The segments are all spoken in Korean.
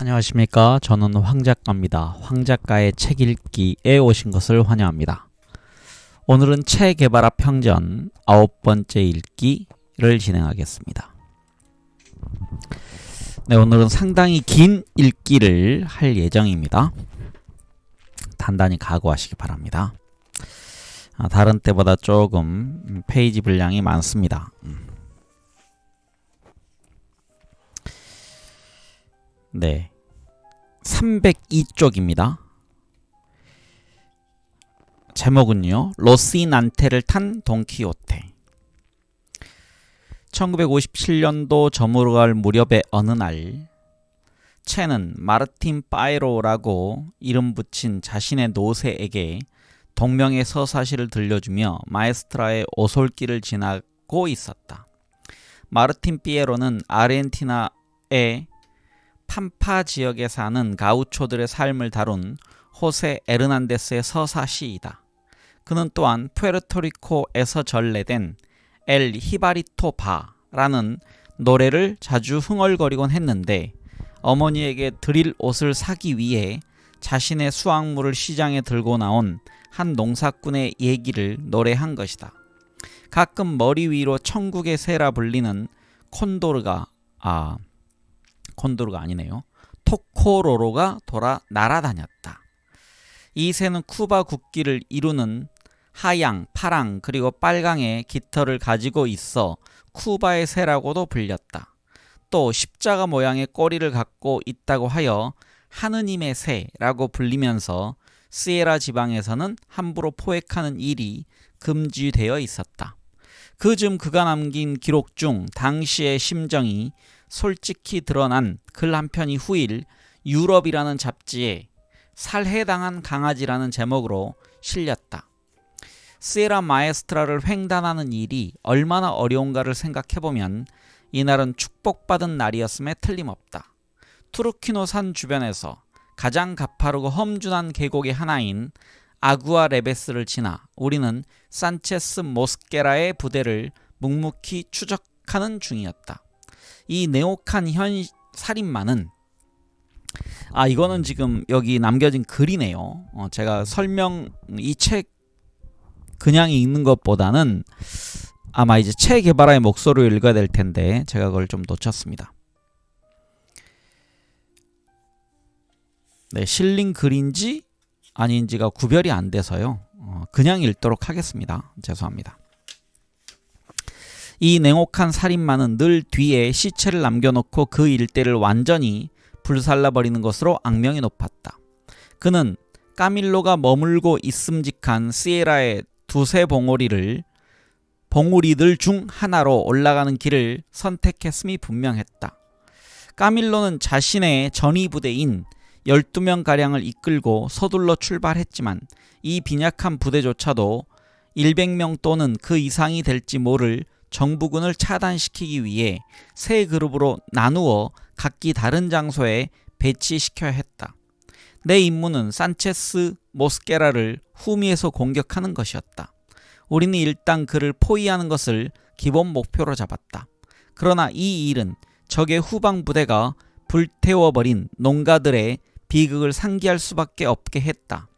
안녕하십니까. 저는 황작가입니다. 황작가의 책 읽기에 오신 것을 환영합니다. 오늘은 체계바라 평전 9번째 읽기를 진행하겠습니다. 네, 오늘은 상당히 긴 읽기를 할 예정입니다. 단단히 각오하시기 바랍니다. 다른 때보다 조금 페이지 분량이 많습니다. 네, 302쪽입니다. 제목은요, 로시난테를 탄 돈키호테. 1957년도 저물어갈 무렵의 어느 날, 체는 마르틴 파이로라고 이름 붙인 자신의 노새에게 동명의 서사시를 들려주며 마에스트라의 오솔길을 지나고 있었다. 마르틴 피에로는 아르헨티나의 팜파 지역에 사는 가우초들의 삶을 다룬 호세 에르난데스의 서사시이다. 그는 또한 푸에르토리코에서 전래된 엘 히바리토 바라는 노래를 자주 흥얼거리곤 했는데, 어머니에게 드릴 옷을 사기 위해 자신의 수확물을 시장에 들고 나온 한 농사꾼의 얘기를 노래한 것이다. 가끔 머리 위로 천국의 새라 불리는 콘도르가 아니네요. 토코로로가 날아다녔다. 이 새는 쿠바 국기를 이루는 하양, 파랑, 그리고 빨강의 깃털을 가지고 있어 쿠바의 새라고도 불렸다. 또 십자가 모양의 꼬리를 갖고 있다고 하여 하느님의 새라고 불리면서 시에라 지방에서는 함부로 포획하는 일이 금지되어 있었다. 그즈음 그가 남긴 기록 중 당시의 심정이 솔직히 드러난 글 한 편이 후일 유럽이라는 잡지에 살해당한 강아지라는 제목으로 실렸다. 시에라 마에스트라를 횡단하는 일이 얼마나 어려운가를 생각해보면 이날은 축복받은 날이었음에 틀림없다. 투르키노 산 주변에서 가장 가파르고 험준한 계곡의 하나인 아구아 레베스를 지나 우리는 산체스 모스케라의 부대를 묵묵히 추적하는 중이었다. 이 네오칸 현 살인마는 이거는 지금 여기 남겨진 글이네요. 제가 이 책 그냥 읽는 것보다는 아마 이제 체 개발의 목소리를 읽어야 될 텐데 제가 그걸 좀 놓쳤습니다. 네, 실린 글인지 아닌지가 구별이 안 돼서요. 그냥 읽도록 하겠습니다. 죄송합니다. 이 냉혹한 살인마는 늘 뒤에 시체를 남겨놓고 그 일대를 완전히 불살라버리는 것으로 악명이 높았다. 그는 까밀로가 머물고 있음직한 시에라의 두세 봉우리들 중 하나로 올라가는 길을 선택했음이 분명했다. 까밀로는 자신의 전위부대인 12명가량을 이끌고 서둘러 출발했지만 이 빈약한 부대조차도 100명 또는 그 이상이 될지 모를 정부군을 차단시키기 위해 세 그룹으로 나누어 각기 다른 장소에 배치시켜야 했다. 내 임무는 산체스 모스케라를 후미에서 공격하는 것이었다. 우리는 일단 그를 포위하는 것을 기본 목표로 잡았다. 그러나 이 일은 적의 후방 부대가 불태워버린 농가들의 비극을 상기할 수밖에 없게 했다.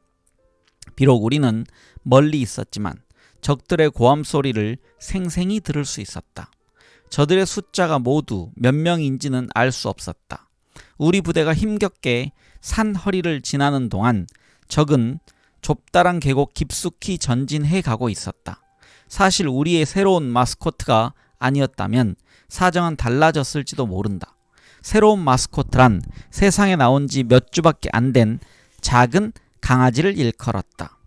비록 우리는 멀리 있었지만 적들의 고함 소리를 생생히 들을 수 있었다. 저들의 숫자가 모두 몇 명인지는 알 수 없었다. 우리 부대가 힘겹게 산 허리를 지나는 동안 적은 좁다란 계곡 깊숙이 전진해 가고 있었다. 사실 우리의 새로운 마스코트가 아니었다면 사정은 달라졌을지도 모른다. 새로운 마스코트란 세상에 나온 지 몇 주밖에 안 된 작은 강아지를 일컬었다.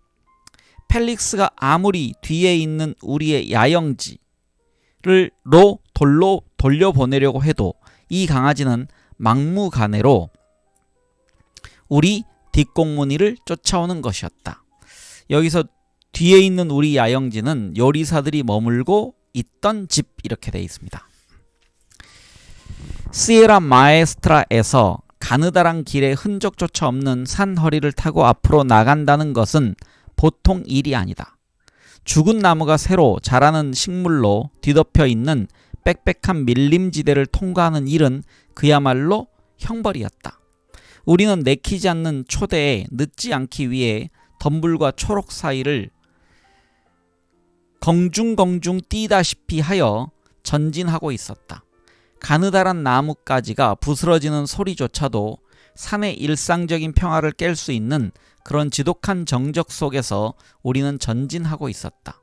펠릭스가 아무리 뒤에 있는 우리의 야영지로 돌로 돌려보내려고 해도 이 강아지는 막무가내로 우리 뒷공무니를 쫓아오는 것이었다. 여기서 뒤에 있는 우리 야영지는 요리사들이 머물고 있던 집, 이렇게 되어 있습니다. 시에라 마에스트라에서 가느다란 길에 흔적조차 없는 산허리를 타고 앞으로 나간다는 것은 보통 일이 아니다. 죽은 나무가 새로 자라는 식물로 뒤덮여 있는 빽빽한 밀림지대를 통과하는 일은 그야말로 형벌이었다. 우리는 내키지 않는 초대에 늦지 않기 위해 덤불과 초록 사이를 공중공중 뛰다시피 하여 전진하고 있었다. 가느다란 나뭇가지가 부스러지는 소리조차도 산의 일상적인 평화를 깰 수 있는 그런 지독한 정적 속에서 우리는 전진하고 있었다.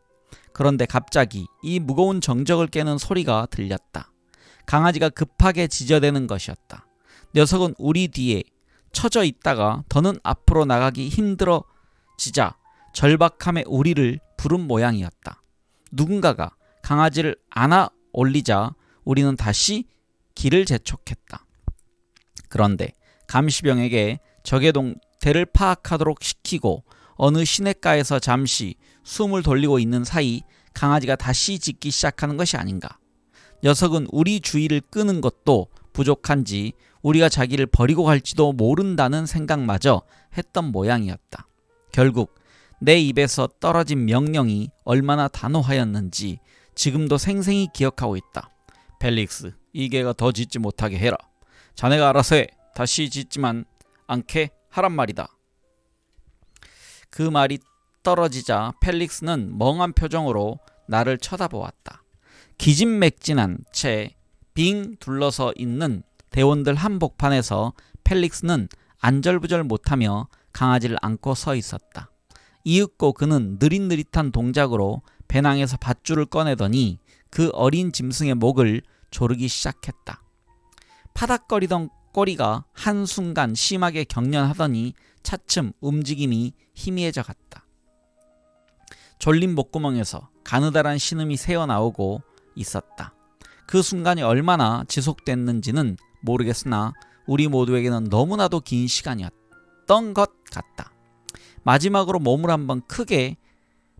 그런데 갑자기 이 무거운 정적을 깨는 소리가 들렸다. 강아지가 급하게 짖어대는 것이었다. 녀석은 우리 뒤에 처져 있다가 더는 앞으로 나가기 힘들어지자 절박함에 우리를 부른 모양이었다. 누군가가 강아지를 안아 올리자 우리는 다시 길을 재촉했다. 그런데 감시병에게 적의 동태를 파악하도록 시키고 어느 시냇가에서 잠시 숨을 돌리고 있는 사이 강아지가 다시 짖기 시작하는 것이 아닌가. 녀석은 우리 주의를 끄는 것도 부족한지 우리가 자기를 버리고 갈지도 모른다는 생각마저 했던 모양이었다. 결국 내 입에서 떨어진 명령이 얼마나 단호하였는지 지금도 생생히 기억하고 있다. 펠릭스, 이 개가 더 짖지 못하게 해라. 자네가 알아서 해. 다시 짖지만 않게 하란 말이다. 그 말이 떨어지자 펠릭스는 멍한 표정으로 나를 쳐다보았다. 기진맥진한 채 빙 둘러서 있는 대원들 한복판에서 펠릭스는 안절부절 못하며 강아지를 안고 서 있었다. 이윽고 그는 느릿느릿한 동작으로 배낭에서 밧줄을 꺼내더니 그 어린 짐승의 목을 조르기 시작했다. 파닥거리던 꼬리가 한순간 심하게 경련하더니 차츰 움직임이 희미해져 갔다. 졸린 목구멍에서 가느다란 신음이 새어나오고 있었다. 그 순간이 얼마나 지속됐는지는 모르겠으나 우리 모두에게는 너무나도 긴 시간이었던 것 같다. 마지막으로 몸을 한번 크게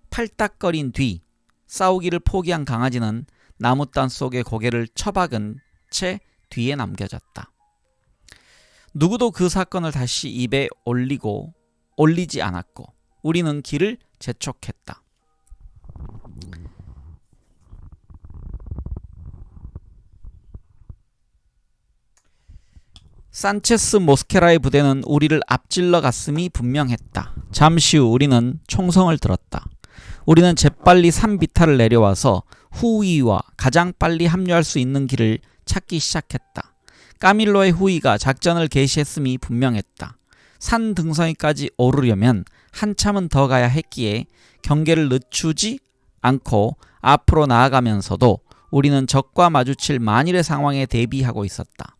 팔딱거린 뒤 싸우기를 포기한 강아지는 나무단 속에 고개를 처박은 채 뒤에 남겨졌다. 누구도 그 사건을 다시 입에 올리지 않았고 우리는 길을 재촉했다. 산체스 모스케라의 부대는 우리를 앞질러 갔음이 분명했다. 잠시 후 우리는 총성을 들었다. 우리는 재빨리 산 비탈을 내려와서 후위와 가장 빨리 합류할 수 있는 길을 찾기 시작했다. 까밀로의 후위가 작전을 개시했음이 분명했다. 산 등성이까지 오르려면 한참은 더 가야 했기에 경계를 늦추지 않고 앞으로 나아가면서도 우리는 적과 마주칠 만일의 상황에 대비하고 있었다.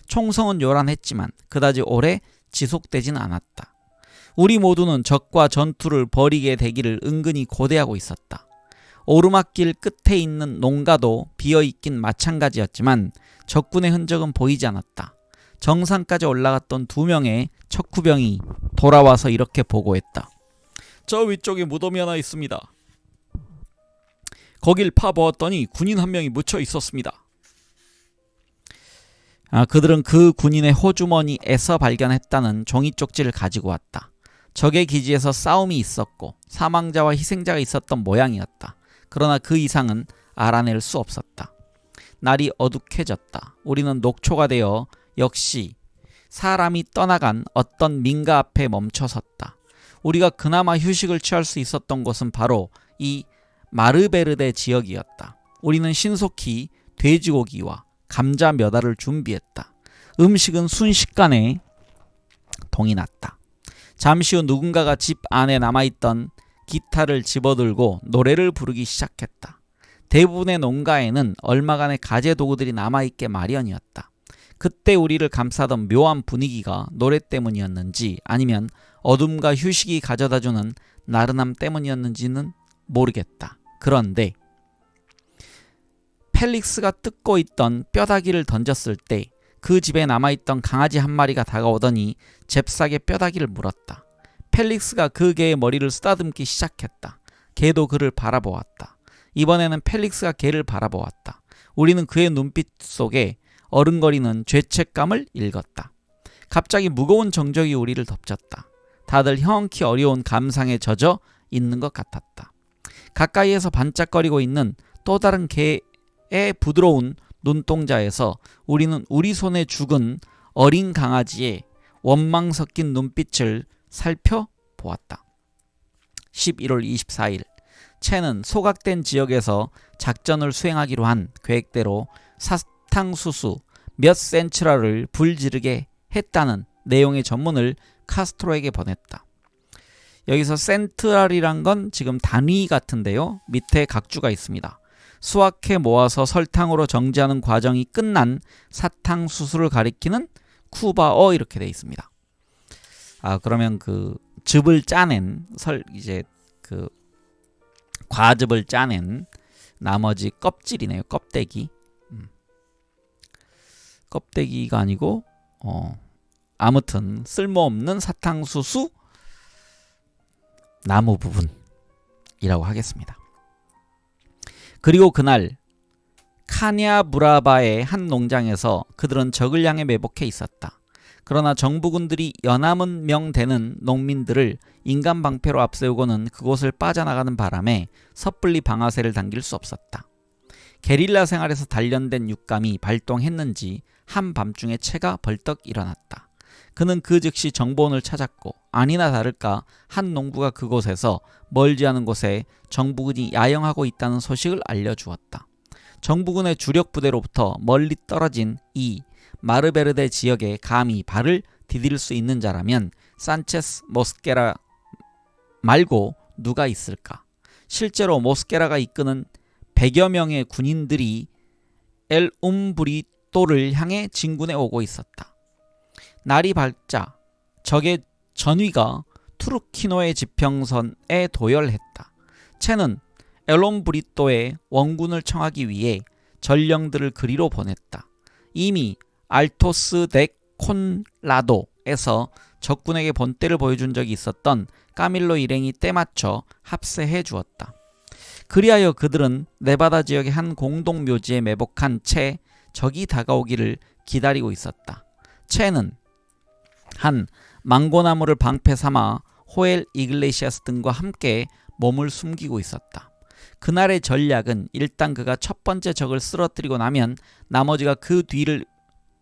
총성은 요란했지만 그다지 오래 지속되진 않았다. 우리 모두는 적과 전투를 벌이게 되기를 은근히 고대하고 있었다. 오르막길 끝에 있는 농가도 비어있긴 마찬가지였지만 적군의 흔적은 보이지 않았다. 정상까지 올라갔던 2명의 척후병이 돌아와서 이렇게 보고했다. 저 위쪽에 무덤이 하나 있습니다. 거길 파보았더니 군인 한 명이 묻혀 있었습니다. 그들은 그 군인의 호주머니에서 발견했다는 종이 쪽지를 가지고 왔다. 적의 기지에서 싸움이 있었고 사망자와 희생자가 있었던 모양이었다. 그러나 그 이상은 알아낼 수 없었다. 날이 어둑해졌다. 우리는 녹초가 되어 역시 사람이 떠나간 어떤 민가 앞에 멈춰섰다. 우리가 그나마 휴식을 취할 수 있었던 곳은 바로 이 마르베르데 지역이었다. 우리는 신속히 돼지고기와 감자 몇 알을 준비했다. 음식은 순식간에 동이 났다. 잠시 후 누군가가 집 안에 남아있던 기타를 집어들고 노래를 부르기 시작했다. 대부분의 농가에는 얼마간의 가재 도구들이 남아있게 마련이었다. 그때 우리를 감싸던 묘한 분위기가 노래 때문이었는지 아니면 어둠과 휴식이 가져다주는 나른함 때문이었는지는 모르겠다. 그런데 펠릭스가 뜯고 있던 뼈다귀를 던졌을 때 그 집에 남아있던 강아지 한 마리가 다가오더니 잽싸게 뼈다귀를 물었다. 펠릭스가 그 개의 머리를 쓰다듬기 시작했다. 개도 그를 바라보았다. 이번에는 펠릭스가 개를 바라보았다. 우리는 그의 눈빛 속에 어른거리는 죄책감을 읽었다. 갑자기 무거운 정적이 우리를 덮쳤다. 다들 형키 어려운 감상에 젖어 있는 것 같았다. 가까이에서 반짝거리고 있는 또 다른 개의 부드러운 눈동자에서 우리는 우리 손에 죽은 어린 강아지의 원망 섞인 눈빛을 살펴보았다. 11월 24일 채는 소각된 지역에서 작전을 수행하기로 한 계획대로 사탕수수 몇 센츄라를 불지르게 했다는 내용의 전문을 카스트로에게 보냈다. 여기서 센트럴이란 건 지금 단위 같은데요. 밑에 각주가 있습니다. 수확해 모아서 설탕으로 정제하는 과정이 끝난 사탕수수를 가리키는 쿠바어 이렇게 되어 있습니다. 그러면 그 즙을 짜낸 그 과즙을 짜낸 나머지 껍질이네요. 껍데기. 껍데기가 아니고 아무튼 쓸모없는 사탕수수 나무 부분이라고 하겠습니다. 그리고 그날 카냐브라바의 한 농장에서 그들은 적을 향해 매복해 있었다. 그러나 정부군들이 연함은 명 되는 농민들을 인간 방패로 앞세우고는 그곳을 빠져나가는 바람에 섣불리 방아쇠를 당길 수 없었다. 게릴라 생활에서 단련된 육감이 발동했는지 한밤중에 채가 벌떡 일어났다. 그는 그 즉시 정보원을 찾았고 아니나 다를까 한 농부가 그곳에서 멀지 않은 곳에 정부군이 야영하고 있다는 소식을 알려주었다. 정부군의 주력 부대로부터 멀리 떨어진 이 마르베르데 지역에 감히 발을 디딜 수 있는 자라면 산체스 모스케라 말고 누가 있을까? 실제로 모스케라가 이끄는 100여 명의 군인들이 엘 움브리또를 향해 진군해 오고 있었다. 날이 밝자 적의 전위가 투르키노의 지평선에 도열했다. 채는 엘옴브리또의 원군을 청하기 위해 전령들을 그리로 보냈다. 이미 알토스 데 콘라도에서 적군에게 본때를 보여준 적이 있었던 까밀로 일행이 때맞춰 합세해 주었다. 그리하여 그들은 네바다 지역의 한 공동묘지에 매복한 채 적이 다가오기를 기다리고 있었다. 채는 한 망고나무를 방패 삼아 호엘 이글레시아스 등과 함께 몸을 숨기고 있었다. 그날의 전략은 일단 그가 첫 번째 적을 쓰러뜨리고 나면 나머지가 그 뒤를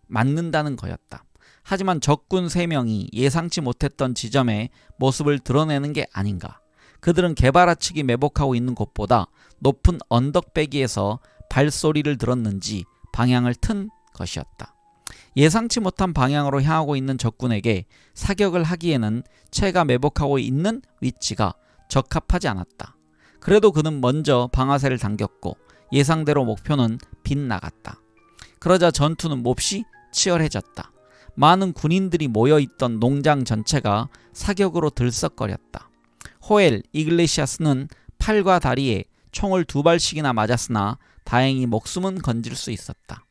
맞는다는 거였다. 하지만 적군 3명이 예상치 못했던 지점에 모습을 드러내는 게 아닌가. 그들은 게바라 측이 매복하고 있는 곳보다 높은 언덕배기에서 발소리를 들었는지 방향을 튼 것이었다. 예상치 못한 방향으로 향하고 있는 적군에게 사격을 하기에는 채가 매복하고 있는 위치가 적합하지 않았다. 그래도 그는 먼저 방아쇠를 당겼고 예상대로 목표는 빗나갔다. 그러자 전투는 몹시 치열해졌다. 많은 군인들이 모여있던 농장 전체가 사격으로 들썩거렸다. 호엘 이글레시아스는 팔과 다리에 총을 2발씩이나 맞았으나 다행히 목숨은 건질 수 있었다.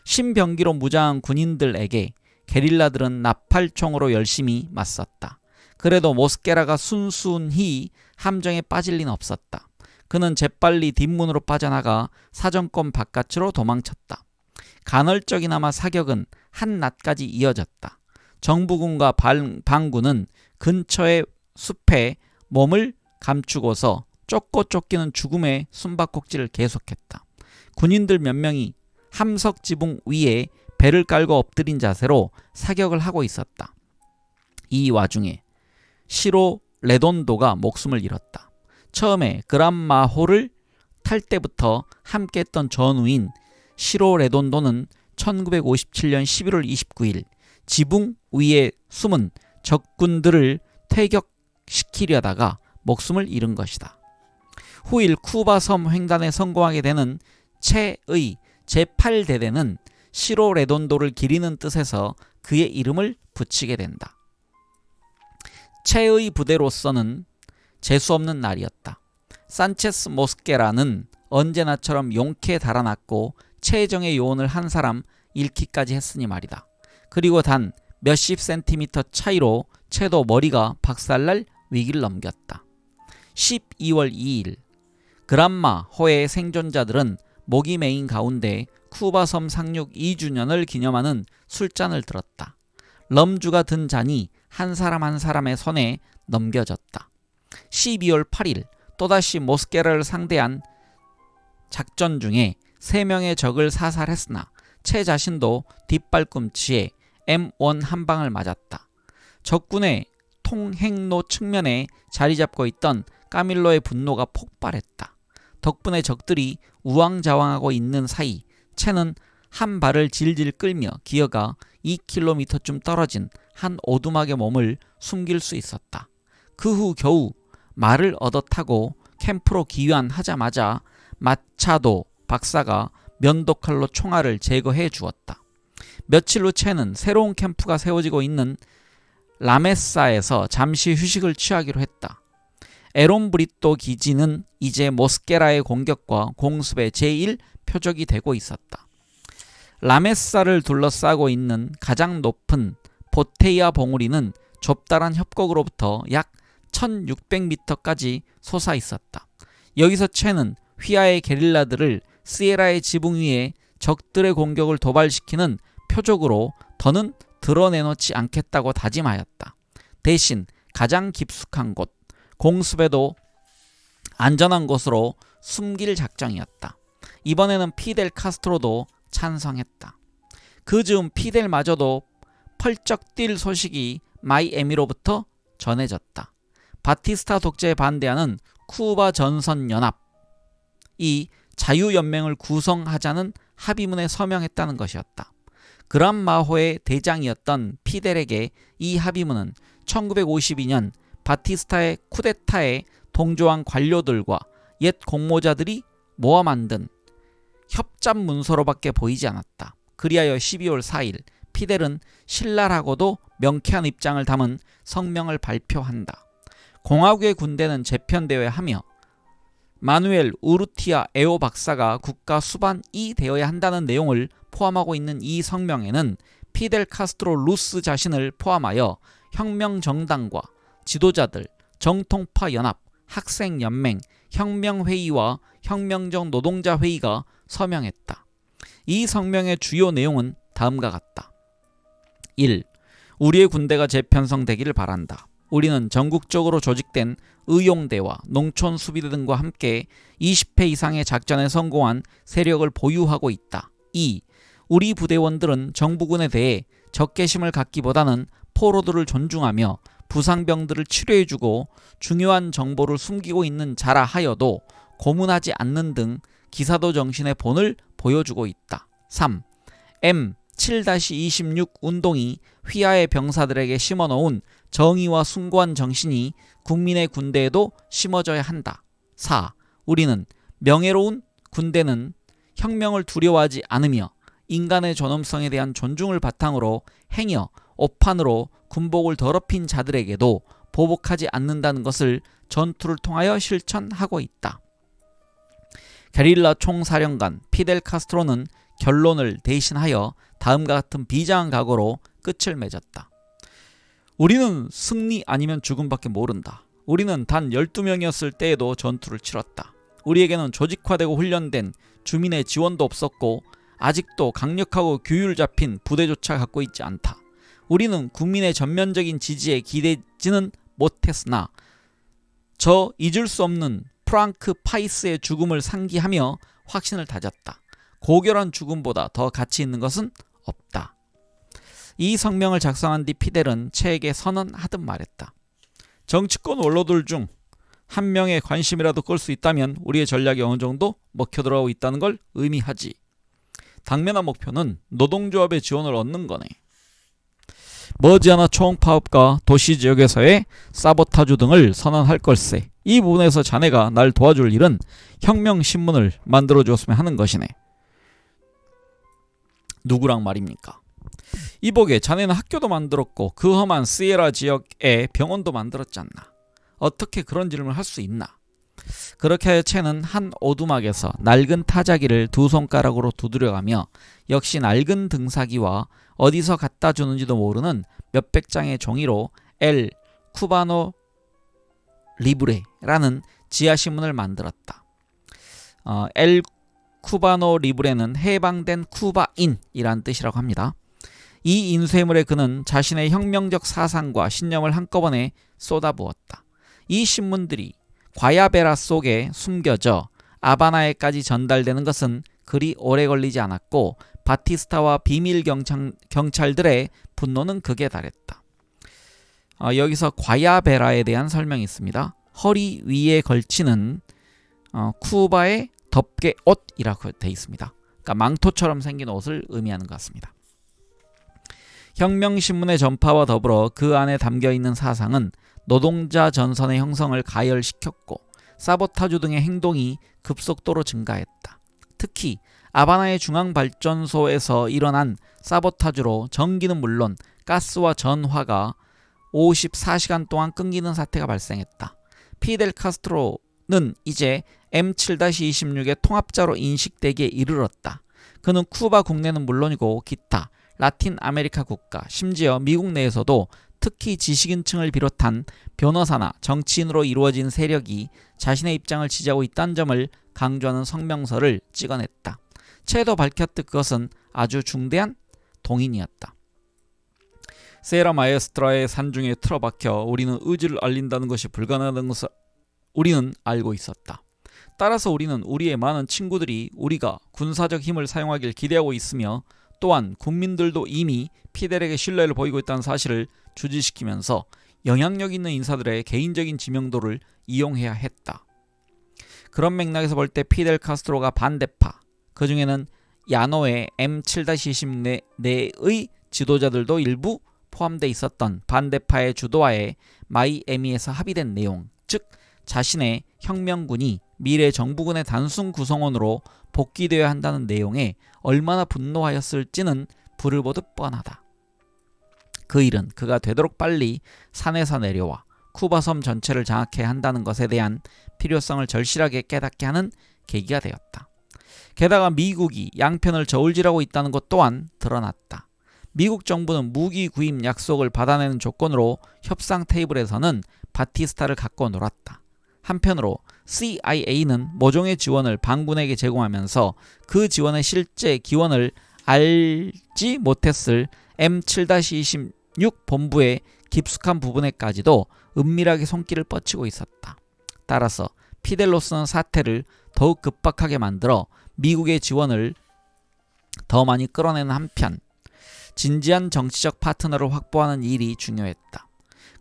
신병기로 무장한 군인들에게 게릴라들은 나팔총으로 열심히 맞섰다. 그래도 모스케라가 순순히 함정에 빠질 리는 없었다. 그는 재빨리 뒷문으로 빠져나가 사정권 바깥으로 도망쳤다. 간헐적이나마 사격은 한낮까지 이어졌다. 정부군과 반군은 근처의 숲에 몸을 감추고서 쫓고 쫓기는 죽음의 숨바꼭질을 계속했다. 군인들 몇 명이 함석 지붕 위에 배를 깔고 엎드린 자세로 사격을 하고 있었다. 이 와중에 시로 레돈도가 목숨을 잃었다. 처음에 그란마호를 탈 때부터 함께했던 전우인 시로 레돈도는 1957년 11월 29일 지붕 위에 숨은 적군들을 퇴격시키려다가 목숨을 잃은 것이다. 후일 쿠바 섬 횡단에 성공하게 되는 채의 제8대대는 시로 레돈도를 기리는 뜻에서 그의 이름을 붙이게 된다. 채의 부대로서는 재수없는 날이었다. 산체스 모스케라는 언제나처럼 용케 달아났고 최정의 요원을 한 사람 잃기까지 했으니 말이다. 그리고 단 몇십 센티미터 차이로 채도 머리가 박살날 위기를 넘겼다. 12월 2일 그란마 호의 생존자들은 목이 메인 가운데 쿠바섬 상륙 2주년을 기념하는 술잔을 들었다. 럼주가 든 잔이 한 사람 한 사람의 손에 넘겨졌다. 12월 8일 또다시 모스케라를 상대한 작전 중에 3명의 적을 사살했으나 채 자신도 뒷발꿈치에 M1 한 방을 맞았다. 적군의 통행로 측면에 자리 잡고 있던 까밀로의 분노가 폭발했다. 덕분에 적들이 우왕좌왕하고 있는 사이 채는 한 발을 질질 끌며 기어가 2km쯤 떨어진 한 오두막의 몸을 숨길 수 있었다. 그 후 겨우 말을 얻어 타고 캠프로 귀환하자마자 마차도 박사가 면도칼로 총알을 제거해 주었다. 며칠 후 채는 새로운 캠프가 세워지고 있는 라메사에서 잠시 휴식을 취하기로 했다. 에론 브리또 기지는 이제 모스케라의 공격과 공습의 제1표적이 되고 있었다. 라메사를 둘러싸고 있는 가장 높은 보테이아 봉우리는 좁다란 협곡으로부터 약 1600m까지 솟아 있었다. 여기서 채는 휘하의 게릴라들을 시에라의 지붕 위에 적들의 공격을 도발시키는 표적으로 더는 드러내놓지 않겠다고 다짐하였다. 대신 가장 깊숙한 곳, 공습에도 안전한 곳으로 숨길 작정이었다. 이번에는 피델 카스트로도 찬성했다. 그 즈음 피델마저도 펄쩍 뛸 소식이 마이애미로부터 전해졌다. 바티스타 독재에 반대하는 쿠바 전선연합이 자유연맹을 구성하자는 합의문에 서명했다는 것이었다. 그란마호의 대장이었던 피델에게 이 합의문은 1952년 바티스타의 쿠데타에 동조한 관료들과 옛 공모자들이 모아 만든 협잡 문서로밖에 보이지 않았다. 그리하여 12월 4일 피델은 신랄하고도 명쾌한 입장을 담은 성명을 발표한다. 공화국의 군대는 재편되어야 하며 마누엘 우르티아 에오 박사가 국가 수반이 되어야 한다는 내용을 포함하고 있는 이 성명에는 피델 카스트로 루스 자신을 포함하여 혁명정당과 지도자들, 정통파 연합, 학생연맹, 혁명회의와 혁명적 노동자회의가 서명했다. 이 성명의 주요 내용은 다음과 같다. 1. 우리의 군대가 재편성되기를 바란다. 우리는 전국적으로 조직된 의용대와 농촌 수비대 등과 함께 20회 이상의 작전에 성공한 세력을 보유하고 있다. 2. 우리 부대원들은 정부군에 대해 적개심을 갖기보다는 포로들을 존중하며 부상병들을 치료해주고 중요한 정보를 숨기고 있는 자라 하여도 고문하지 않는 등 기사도 정신의 본을 보여주고 있다. 3. M7-26 운동이 휘하의 병사들에게 심어놓은 정의와 숭고한 정신이 국민의 군대에도 심어져야 한다. 4. 우리는 명예로운 군대는 혁명을 두려워하지 않으며 인간의 존엄성에 대한 존중을 바탕으로 행여 오판으로 군복을 더럽힌 자들에게도 보복하지 않는다는 것을 전투를 통하여 실천하고 있다. 게릴라 총사령관 피델 카스트로는 결론을 대신하여 다음과 같은 비장한 각오로 끝을 맺었다. 우리는 승리 아니면 죽음밖에 모른다. 우리는 단 12명이었을 때에도 전투를 치렀다. 우리에게는 조직화되고 훈련된 주민의 지원도 없었고 아직도 강력하고 규율 잡힌 부대조차 갖고 있지 않다. 우리는 국민의 전면적인 지지에 기대지는 못했으나 저 잊을 수 없는 프랑크 파이스의 죽음을 상기하며 확신을 다졌다. 고결한 죽음보다 더 가치 있는 것은 없다. 이 성명을 작성한 뒤 피델은 채에게 선언하듯 말했다. 정치권 원로들 중 한 명의 관심이라도 끌 수 있다면 우리의 전략이 어느 정도 먹혀들어가고 있다는 걸 의미하지. 당면한 목표는 노동조합의 지원을 얻는 거네. 머지않아 총파업과 도시지역에서의 사보타주 등을 선언할 걸세. 이 부분에서 자네가 날 도와줄 일은 혁명신문을 만들어주었으면 하는 것이네. 누구랑 말입니까? 이복에 자네는 학교도 만들었고 그 험한 시에라 지역에 병원도 만들었지 않나. 어떻게 그런 질문을 할 수 있나. 그렇게 하여 채는 한 오두막에서 낡은 타자기를 두 손가락으로 두드려가며 역시 낡은 등사기와 어디서 갖다 주는지도 모르는 몇백 장의 종이로 엘 쿠바노 리브레라는 지하신문을 만들었다. 엘 쿠바노 리브레는 해방된 쿠바인이란 뜻이라고 합니다. 이 인쇄물에 그는 자신의 혁명적 사상과 신념을 한꺼번에 쏟아부었다. 이 신문들이 과야베라 속에 숨겨져 아바나에까지 전달되는 것은 그리 오래 걸리지 않았고 바티스타와 비밀 경찰들의 분노는 극에 달했다. 여기서 과야베라에 대한 설명이 있습니다. 허리 위에 걸치는 쿠바의 덮개 옷이라고 되어 있습니다. 그러니까 망토처럼 생긴 옷을 의미하는 것 같습니다. 혁명신문의 전파와 더불어 그 안에 담겨있는 사상은 노동자 전선의 형성을 가열시켰고 사보타주 등의 행동이 급속도로 증가했다. 특히 아바나의 중앙발전소에서 일어난 사보타주로 전기는 물론 가스와 전화가 54시간 동안 끊기는 사태가 발생했다. 피델 카스트로는 이제 M7-26의 통합자로 인식되기에 이르렀다. 그는 쿠바 국내는 물론이고 기타 라틴 아메리카 국가, 심지어 미국 내에서도 특히 지식인층을 비롯한 변호사나 정치인으로 이루어진 세력이 자신의 입장을 지지하고 있다는 점을 강조하는 성명서를 찍어냈다. 채도 밝혔듯 그것은 아주 중대한 동인이었다. 세라 마에스트라의 산중에 틀어박혀 우리는 의지를 알린다는 것이 불가능하다는 것을 우리는 알고 있었다. 따라서 우리는 우리의 많은 친구들이 우리가 군사적 힘을 사용하길 기대하고 있으며 또한 국민들도 이미 피델에게 신뢰를 보이고 있다는 사실을 주지시키면서 영향력 있는 인사들의 개인적인 지명도를 이용해야 했다. 그런 맥락에서 볼 때 피델 카스트로가 반대파, 그 중에는 야노의 M7-20 내의 지도자들도 일부 포함되어 있었던 반대파의 주도하에 마이애미에서 합의된 내용, 즉 자신의 혁명군이 미래 정부군의 단순 구성원으로 복귀되어야 한다는 내용에 얼마나 분노하였을지는 불을 보듯 뻔하다. 그 일은 그가 되도록 빨리 산에서 내려와 쿠바섬 전체를 장악해야 한다는 것에 대한 필요성을 절실하게 깨닫게 하는 계기가 되었다. 게다가 미국이 양편을 저울질하고 있다는 것 또한 드러났다. 미국 정부는 무기 구입 약속을 받아내는 조건으로 협상 테이블에서는 바티스타를 갖고 놀았다. 한편으로 CIA는 모종의 지원을 반군에게 제공하면서 그 지원의 실제 기원을 알지 못했을 M7-26 본부의 깊숙한 부분에까지도 은밀하게 손길을 뻗치고 있었다. 따라서 피델로스는 사태를 더욱 급박하게 만들어 미국의 지원을 더 많이 끌어내는 한편 진지한 정치적 파트너를 확보하는 일이 중요했다.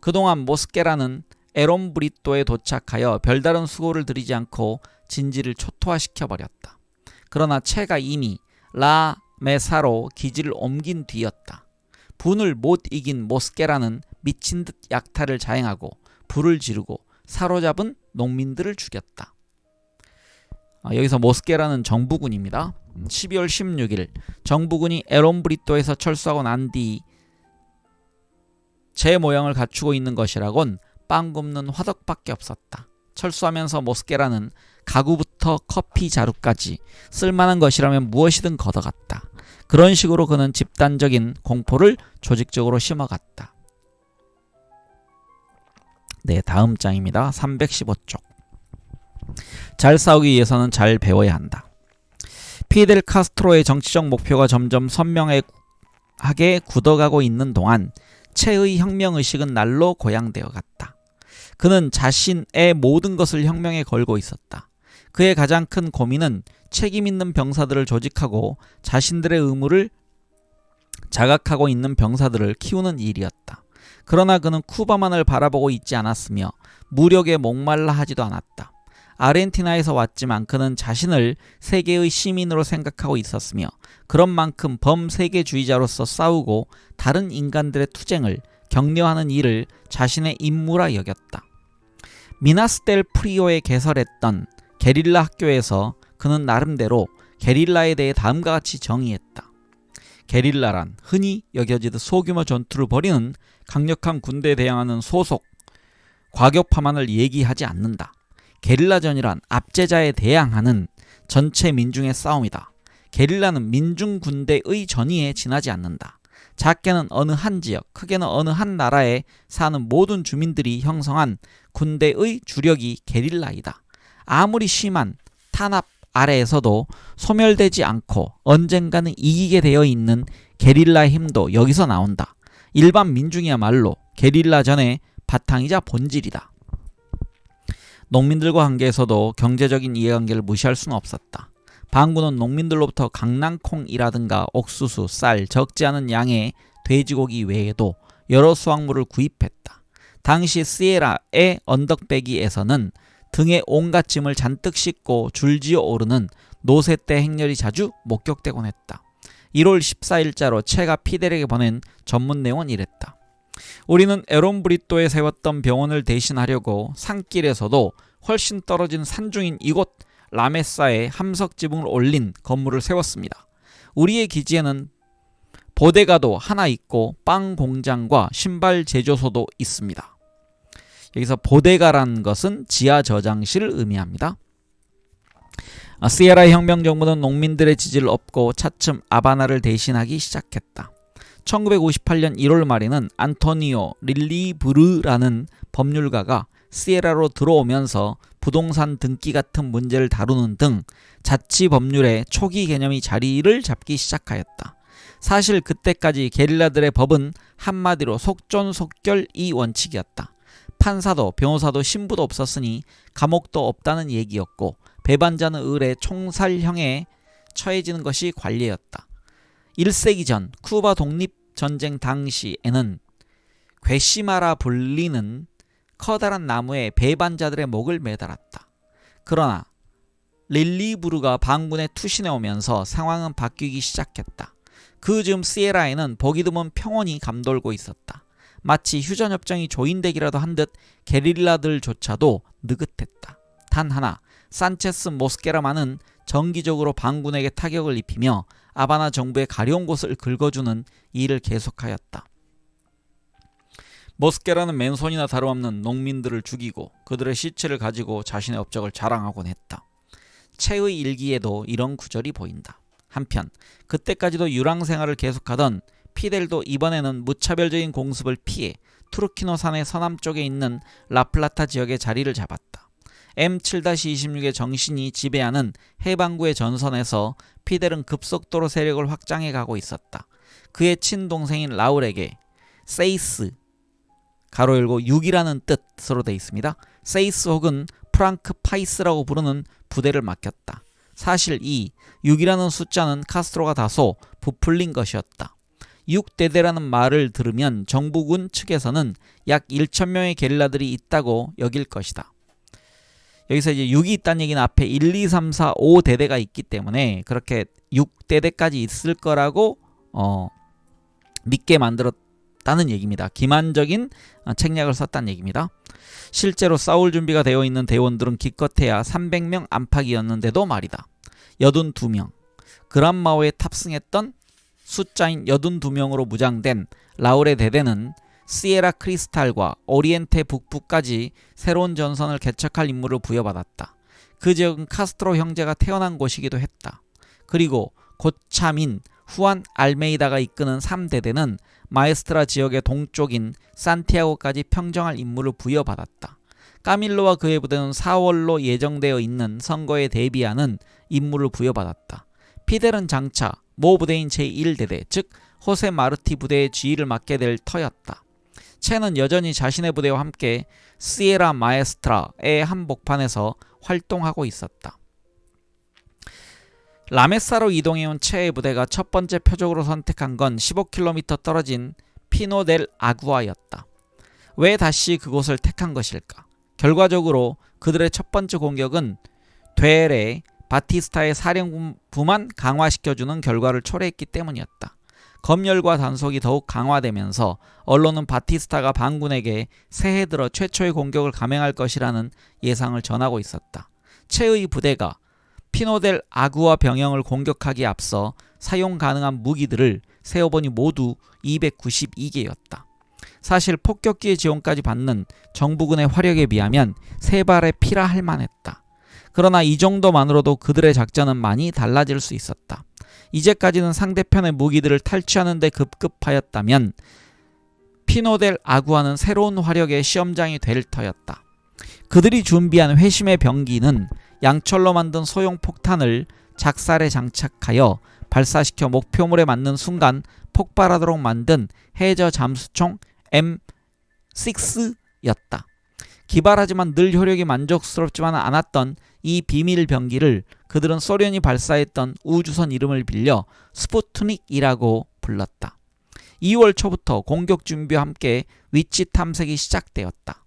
그동안 모스케라는 에론 브리또에 도착하여 별다른 수고를 들이지 않고 진지를 초토화시켜버렸다. 그러나 채가 이미 라 메사로 기지를 옮긴 뒤였다. 분을 못 이긴 모스케라는 미친 듯 약탈을 자행하고 불을 지르고 사로잡은 농민들을 죽였다. 여기서 모스케라는 정부군입니다. 12월 16일 정부군이 에론 브리또에서 철수하고 난 뒤 제 모양을 갖추고 있는 것이라곤 빵 굽는 화덕밖에 없었다. 철수하면서 모스케라는 가구부터 커피 자루까지 쓸만한 것이라면 무엇이든 걷어갔다. 그런 식으로 그는 집단적인 공포를 조직적으로 심어갔다. 네, 다음 장입니다. 315쪽. 잘 싸우기 위해서는 잘 배워야 한다. 피델 카스트로의 정치적 목표가 점점 선명하게 굳어가고 있는 동안 채의 혁명의식은 날로 고양되어 갔다. 그는 자신의 모든 것을 혁명에 걸고 있었다. 그의 가장 큰 고민은 책임 있는 병사들을 조직하고 자신들의 의무를 자각하고 있는 병사들을 키우는 일이었다. 그러나 그는 쿠바만을 바라보고 있지 않았으며 무력에 목말라 하지도 않았다. 아르헨티나에서 왔지만 그는 자신을 세계의 시민으로 생각하고 있었으며 그런 만큼 범세계주의자로서 싸우고 다른 인간들의 투쟁을 격려하는 일을 자신의 임무라 여겼다. 미나스 델 프리오에 개설했던 게릴라 학교에서 그는 나름대로 게릴라에 대해 다음과 같이 정의했다. 게릴라란 흔히 여겨지듯 소규모 전투를 벌이는 강력한 군대에 대항하는 소속 과격파만을 얘기하지 않는다. 게릴라전이란 압제자에 대항하는 전체 민중의 싸움이다. 게릴라는 민중 군대의 전의에 지나지 않는다. 작게는 어느 한 지역, 크게는 어느 한 나라에 사는 모든 주민들이 형성한 군대의 주력이 게릴라이다. 아무리 심한 탄압 아래에서도 소멸되지 않고 언젠가는 이기게 되어 있는 게릴라의 힘도 여기서 나온다. 일반 민중이야말로 게릴라전의 바탕이자 본질이다. 농민들과 관계에서도 경제적인 이해관계를 무시할 수는 없었다. 반군은 농민들로부터 강낭콩이라든가 옥수수, 쌀, 적지 않은 양의 돼지고기 외에도 여러 수확물을 구입했다. 당시 시에라의 언덕배기에서는 등에 온갖 짐을 잔뜩 싣고 줄지어 오르는 노새 떼 행렬이 자주 목격되곤 했다. 1월 14일자로 체가 피델에게 보낸 전문 내용은 이랬다. 우리는 에론브리또에 세웠던 병원을 대신하려고 산길에서도 훨씬 떨어진 산중인 이곳 라메사에 함석 지붕을 올린 건물을 세웠습니다. 우리의 기지에는 보데가도 하나 있고 빵 공장과 신발 제조소도 있습니다. 여기서 보데가라는 것은 지하 저장실을 의미합니다. 시에라 혁명 정부는 농민들의 지지를 얻고 차츰 아바나를 대신하기 시작했다. 1958년 1월 말에는 안토니오 릴리브르라는 법률가가 시에라로 들어오면서 부동산 등기 같은 문제를 다루는 등 자치 법률의 초기 개념이 자리를 잡기 시작하였다. 사실 그때까지 게릴라들의 법은 한마디로 속전속결이 원칙이었다. 판사도 변호사도 신부도 없었으니 감옥도 없다는 얘기였고 배반자는 을의 총살형에 처해지는 것이 관례였다. 1세기 전 쿠바 독립전쟁 당시에는 괴시마라 불리는 커다란 나무에 배반자들의 목을 매달았다. 그러나 릴리브르가 반군에 투신해 오면서 상황은 바뀌기 시작했다. 그 즈음 시에라에는 보기 드문 평온이 감돌고 있었다. 마치 휴전협정이 조인되기라도 한 듯 게릴라들조차도 느긋했다. 단 하나, 산체스 모스케라만은 정기적으로 반군에게 타격을 입히며 아바나 정부의 가려운 곳을 긁어주는 일을 계속하였다. 모스케라는 맨손이나 다름없는 농민들을 죽이고 그들의 시체를 가지고 자신의 업적을 자랑하곤 했다. 체의 일기에도 이런 구절이 보인다. 한편 그때까지도 유랑 생활을 계속하던 피델도 이번에는 무차별적인 공습을 피해 투르키노 산의 서남쪽에 있는 라플라타 지역에 자리를 잡았다. M7-26의 정신이 지배하는 해방구의 전선에서 피델은 급속도로 세력을 확장해 가고 있었다. 그의 친동생인 라울에게 세이스 가로 열고 6이라는 뜻으로 되어 있습니다. 세이스 혹은 프랑크 파이스라고 부르는 부대를 맡겼다. 사실 이 6이라는 숫자는 카스트로가 다소 부풀린 것이었다. 6대대라는 말을 들으면 정부군 측에서는 약 1,000명의 게릴라들이 있다고 여길 것이다. 여기서 이제 6이 있다는 얘기는 앞에 1, 2, 3, 4, 5대대가 있기 때문에 그렇게 6대대까지 있을 거라고 믿게 만들었다는 얘기입니다. 기만적인 책략을 썼다는 얘기입니다. 실제로 싸울 준비가 되어 있는 대원들은 기껏해야 300명 안팎이었는데도 말이다. 82명. 그란마오에 탑승했던 숫자인 82명으로 무장된 라울의 대대는 시에라 크리스탈과 오리엔테 북부까지 새로운 전선을 개척할 임무를 부여받았다. 그 지역은 카스트로 형제가 태어난 곳이기도 했다. 그리고 고참인 후안 알메이다가 이끄는 3대대는 마에스트라 지역의 동쪽인 산티아고까지 평정할 임무를 부여받았다. 까밀로와 그의 부대는 4월로 예정되어 있는 선거에 대비하는 임무를 부여받았다. 피델은 장차 모 부대인 제1대대 즉 호세 마르티 부대의 지휘를 맡게 될 터였다. 체는 여전히 자신의 부대와 함께 시에라 마에스트라의 한복판에서 활동하고 있었다. 라메사로 이동해온 체의 부대가 첫 번째 표적으로 선택한 건 15km 떨어진 피노 델 아구아였다. 왜 다시 그곳을 택한 것일까? 결과적으로 그들의 첫 번째 공격은 되레 바티스타의 사령부만 강화시켜주는 결과를 초래했기 때문이었다. 검열과 단속이 더욱 강화되면서 언론은 바티스타가 반군에게 새해 들어 최초의 공격을 감행할 것이라는 예상을 전하고 있었다. 체의 부대가 피노델 아구아 병영을 공격하기에 앞서 사용 가능한 무기들을 세어보니 모두 292개였다. 사실 폭격기의 지원까지 받는 정부군의 화력에 비하면 세 발의 피라 할 만했다. 그러나 이 정도만으로도 그들의 작전은 많이 달라질 수 있었다. 이제까지는 상대편의 무기들을 탈취하는 데 급급하였다면 피노델 아구아는 새로운 화력의 시험장이 될 터였다. 그들이 준비한 회심의 병기는 양철로 만든 소형 폭탄을 작살에 장착하여 발사시켜 목표물에 맞는 순간 폭발하도록 만든 해저 잠수총 M6였다. 기발하지만 늘 효력이 만족스럽지만 않았던 이 비밀 병기를 그들은 소련이 발사했던 우주선 이름을 빌려 스푸트닉이라고 불렀다. 2월 초부터 공격 준비와 함께 위치 탐색이 시작되었다.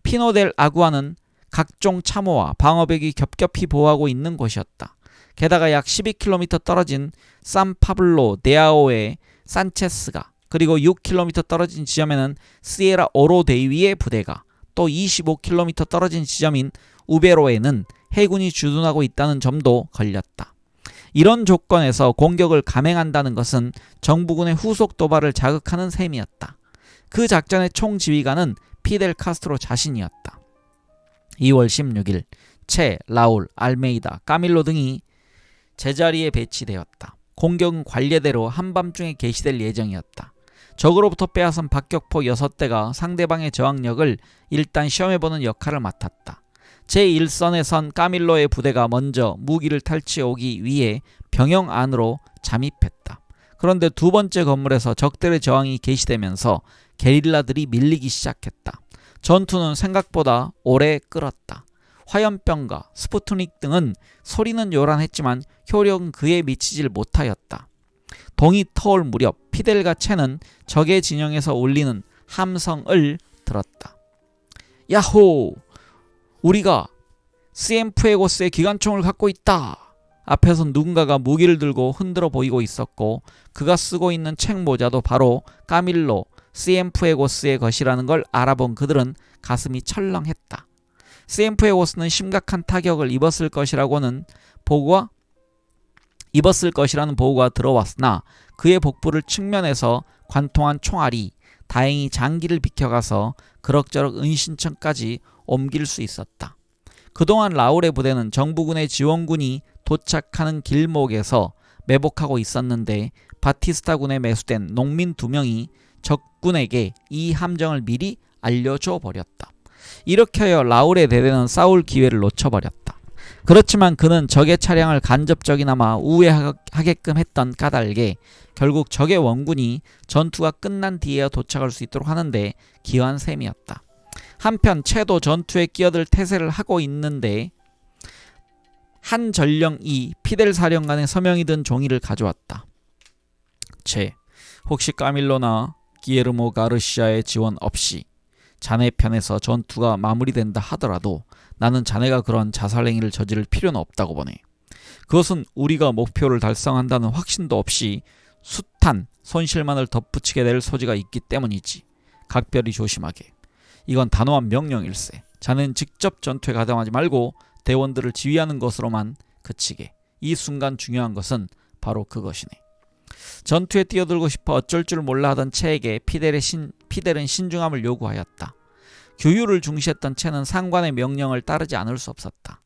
피노델 아구아는 각종 참호와 방어벽이 겹겹이 보호하고 있는 곳이었다. 게다가 약 12km 떨어진 산파블로 데아오의 산체스가, 그리고 6km 떨어진 지점에는 시에라 오로데이위의 부대가, 또 25km 떨어진 지점인 우베로에는 해군이 주둔하고 있다는 점도 걸렸다. 이런 조건에서 공격을 감행한다는 것은 정부군의 후속 도발을 자극하는 셈이었다. 그 작전의 총지휘관은 피델 카스트로 자신이었다. 2월 16일 체, 라울, 알메이다, 까밀로 등이 제자리에 배치되었다. 공격은 관례대로 한밤중에 개시될 예정이었다. 적으로부터 빼앗은 박격포 6대가 상대방의 저항력을 일단 시험해보는 역할을 맡았다. 제1선에 선 까밀로의 부대가 먼저 무기를 탈취해오기 위해 병영 안으로 잠입했다. 그런데 두 번째 건물에서 적들의 저항이 개시되면서 게릴라들이 밀리기 시작했다. 전투는 생각보다 오래 끌었다. 화염병과 스푸트닉 등은 소리는 요란했지만 효력은 그에 미치질 못하였다. 동이 터올 무렵 피델과 체는 적의 진영에서 울리는 함성을 들었다. 야호! 우리가 시엠푸에고스의 기관총을 갖고 있다! 앞에서 누군가가 무기를 들고 흔들어 보이고 있었고 그가 쓰고 있는 책모자도 바로 까밀로 시엠푸에고스의 것이라는 걸 알아본 그들은 가슴이 철렁했다. 시엠푸에고스는 심각한 타격을 입었을 것이라는 보고가 들어왔으나 그의 복부를 측면에서 관통한 총알이 다행히 장기를 비켜가서 그럭저럭 은신처까지 옮길 수 있었다. 그동안 라울의 부대는 정부군의 지원군이 도착하는 길목에서 매복하고 있었는데 바티스타군에 매수된 농민 2명이 적군에게 이 함정을 미리 알려줘 버렸다. 이렇게 하여 라울의 대대는 싸울 기회를 놓쳐버렸다. 그렇지만 그는 적의 차량을 간접적이나마 우회하게끔 했던 까닭에 결국 적의 원군이 전투가 끝난 뒤에야 도착할 수 있도록 하는데 기여한 셈이었다. 한편 체도 전투에 끼어들 태세를 하고 있는데 한 전령이 피델 사령관의 서명이 든 종이를 가져왔다. 체, 혹시 까밀로나 기에르모 가르시아의 지원 없이 자네 편에서 전투가 마무리된다 하더라도 나는 자네가 그런 자살행위를 저지를 필요는 없다고 보네. 그것은 우리가 목표를 달성한다는 확신도 없이 숱한 손실만을 덧붙이게 될 소지가 있기 때문이지. 각별히 조심하게. 이건 단호한 명령일세. 자네는 직접 전투에 가담하지 말고 대원들을 지휘하는 것으로만 그치게. 이 순간 중요한 것은 바로 그것이네. 전투에 뛰어들고 싶어 어쩔 줄 몰라 하던 체에게 피델은 신중함을 요구하였다. 규율을 중시했던 체는 상관의 명령을 따르지 않을 수 없었다.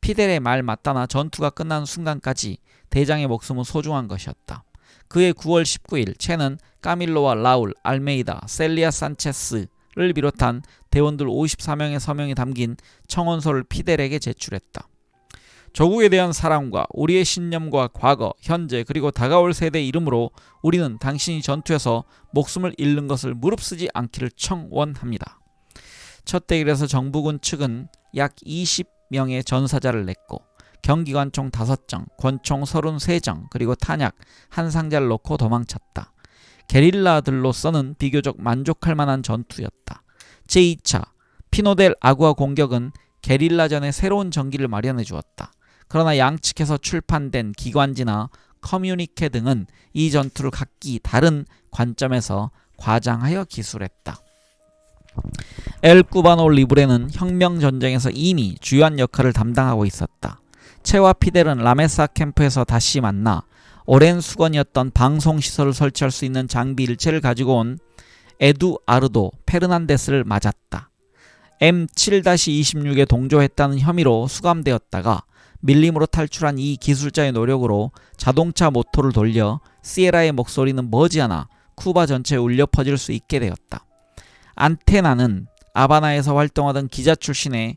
피델의 말 맞다나 전투가 끝나는 순간까지 대장의 목숨은 소중한 것이었다. 그해 9월 19일 체는 까밀로와 라울, 알메이다, 셀리아 산체스를 비롯한 대원들 54명의 서명이 담긴 청원서를 피델에게 제출했다. 조국에 대한 사랑과 우리의 신념과 과거, 현재 그리고 다가올 세대의 이름으로 우리는 당신이 전투에서 목숨을 잃는 것을 무릅쓰지 않기를 청원합니다. 첫 대결에서 정부군 측은 약 20명의 전사자를 냈고 경기관총 5정, 권총 33정, 그리고 탄약 한 상자를 놓고 도망쳤다. 게릴라들로서는 비교적 만족할 만한 전투였다. 제2차 피노델 아구아 공격은 게릴라전의 새로운 전기를 마련해 주었다. 그러나 양측에서 출판된 기관지나 커뮤니케 등은 이 전투를 각기 다른 관점에서 과장하여 기술했다. 엘 쿠바노 리브레는 혁명전쟁에서 이미 주요한 역할을 담당하고 있었다. 체와 피델은 라메사 캠프에서 다시 만나 오랜 수건이었던 방송시설을 설치할 수 있는 장비 일체를 가지고 온 에두아르도 페르난데스를 맞았다. M7-26에 동조했다는 혐의로 수감되었다가 밀림으로 탈출한 이 기술자의 노력으로 자동차 모터를 돌려 시에라의 목소리는 머지않아 쿠바 전체에 울려 퍼질 수 있게 되었다. 안테나는 아바나에서 활동하던 기자 출신의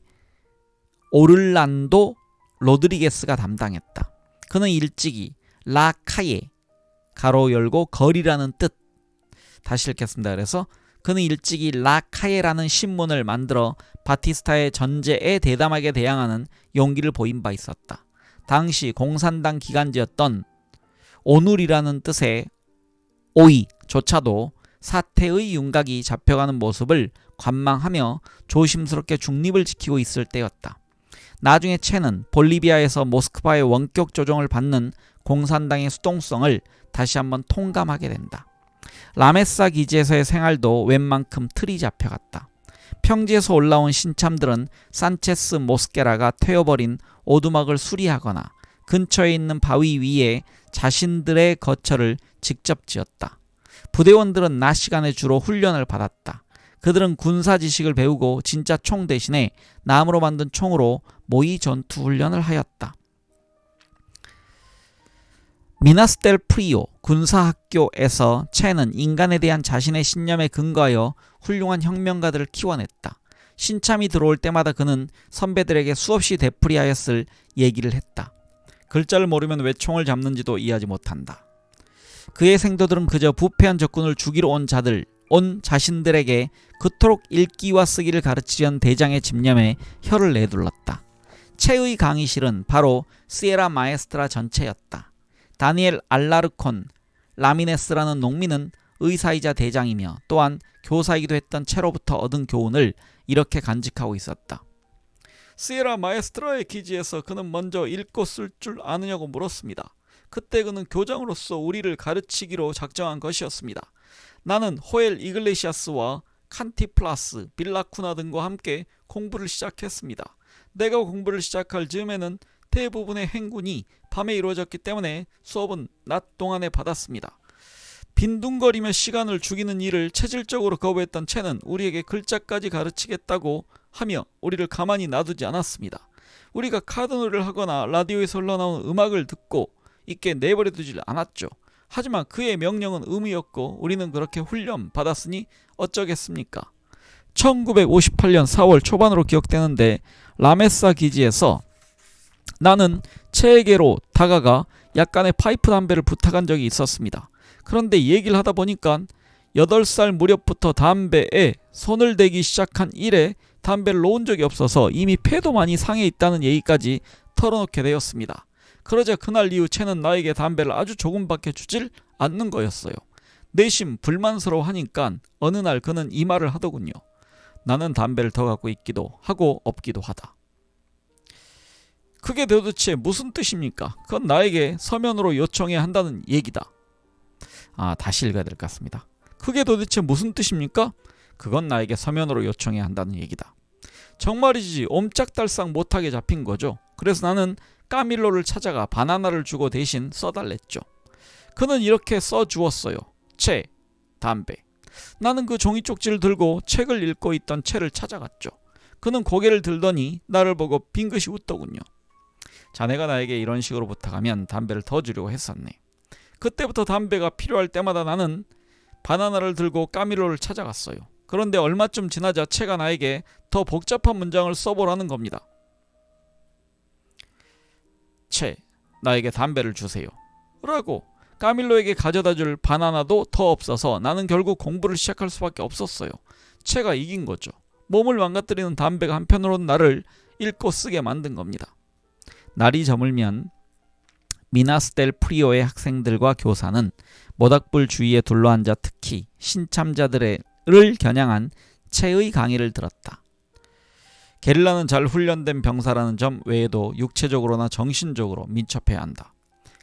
오를란도 로드리게스가 담당했다. 그는 일찍이 라카예 가로 열고 거리라는 뜻, 다시 읽겠습니다. 그래서 그는 일찍이 라카에라는 신문을 만들어 바티스타의 전제에 대담하게 대항하는 용기를 보인 바 있었다. 당시 공산당 기간지였던 오눌이라는 뜻의 오이조차도 사태의 윤곽이 잡혀가는 모습을 관망하며 조심스럽게 중립을 지키고 있을 때였다. 나중에 체는 볼리비아에서 모스크바의 원격 조종을 받는 공산당의 수동성을 다시 한번 통감하게 된다. 라메사 기지에서의 생활도 웬만큼 틀이 잡혀갔다. 평지에서 올라온 신참들은 산체스 모스케라가 태워버린 오두막을 수리하거나 근처에 있는 바위 위에 자신들의 거처를 직접 지었다. 부대원들은 낮 시간에 주로 훈련을 받았다. 그들은 군사 지식을 배우고 진짜 총 대신에 나무로 만든 총으로 모의 전투 훈련을 하였다. 미나스델 프리오 군사학교에서 체는 인간에 대한 자신의 신념에 근거하여 훌륭한 혁명가들을 키워냈다. 신참이 들어올 때마다 그는 선배들에게 수없이 되풀이하였을 얘기를 했다. 글자를 모르면 왜 총을 잡는지도 이해하지 못한다. 그의 생도들은 그저 부패한 적군을 죽이러 온 자신들에게 그토록 읽기와 쓰기를 가르치려는 대장의 집념에 혀를 내둘렀다. 체의 강의실은 바로 시에라 마에스트라 전체였다. 다니엘 알라르콘 라미네스라는 농민은 의사이자 대장이며 또한 교사이기도 했던 체로부터 얻은 교훈을 이렇게 간직하고 있었다. 시에라 마에스트라의 기지에서 그는 먼저 읽고 쓸 줄 아느냐고 물었습니다. 그때 그는 교장으로서 우리를 가르치기로 작정한 것이었습니다. 나는 호엘 이글레시아스와 칸티플라스, 빌라쿠나 등과 함께 공부를 시작했습니다. 내가 공부를 시작할 즈음에는 대부분의 행군이 밤에 이루어졌기 때문에 수업은 낮 동안에 받았습니다. 빈둥거리며 시간을 죽이는 일을 체질적으로 거부했던 체는 우리에게 글자까지 가르치겠다고 하며 우리를 가만히 놔두지 않았습니다. 우리가 카드놀이를 하거나 라디오에서 흘러나오는 음악을 듣고 있게 내버려 두질 않았죠. 하지만 그의 명령은 의무였고 우리는 그렇게 훈련 받았으니 어쩌겠습니까? 1958년 4월 초반으로 기억되는데 라메사 기지에서 나는 체에게로 다가가 약간의 파이프 담배를 부탁한 적이 있었습니다. 그런데 얘기를 하다 보니까 8살 무렵부터 담배에 손을 대기 시작한 이래 담배를 놓은 적이 없어서 이미 폐도 많이 상해 있다는 얘기까지 털어놓게 되었습니다. 그러자 그날 이후 체는 나에게 담배를 아주 조금밖에 주질 않는 거였어요. 내심 불만스러워하니까 어느 날 그는 이 말을 하더군요. 나는 담배를 더 갖고 있기도 하고 없기도 하다. 그게 도대체 무슨 뜻입니까? 그건 나에게 서면으로 요청해야 한다는 얘기다. 다시 읽어야 될 것 같습니다. 그게 도대체 무슨 뜻입니까? 그건 나에게 서면으로 요청해야 한다는 얘기다. 정말이지 옴짝달싹 못하게 잡힌 거죠. 그래서 나는 까밀로를 찾아가 바나나를 주고 대신 써달랬죠. 그는 이렇게 써주었어요. 체, 담배. 나는 그 종이 쪽지를 들고 책을 읽고 있던 체를 찾아갔죠. 그는 고개를 들더니 나를 보고 빙긋이 웃더군요. 자네가 나에게 이런 식으로 부탁하면 담배를 더 주려고 했었네. 그때부터 담배가 필요할 때마다 나는 바나나를 들고 까밀로를 찾아갔어요. 그런데 얼마쯤 지나자 체가 나에게 더 복잡한 문장을 써보라는 겁니다. 체, 나에게 담배를 주세요. 라고. 까밀로에게 가져다줄 바나나도 더 없어서 나는 결국 공부를 시작할 수밖에 없었어요. 체가 이긴 거죠. 몸을 망가뜨리는 담배가 한편으로는 나를 읽고 쓰게 만든 겁니다. 날이 저물면 미나스델 프리오의 학생들과 교사는 모닥불 주위에 둘러앉아 특히 신참자들을 겨냥한 체의 강의를 들었다. 게릴라는 잘 훈련된 병사라는 점 외에도 육체적으로나 정신적으로 민첩해야 한다.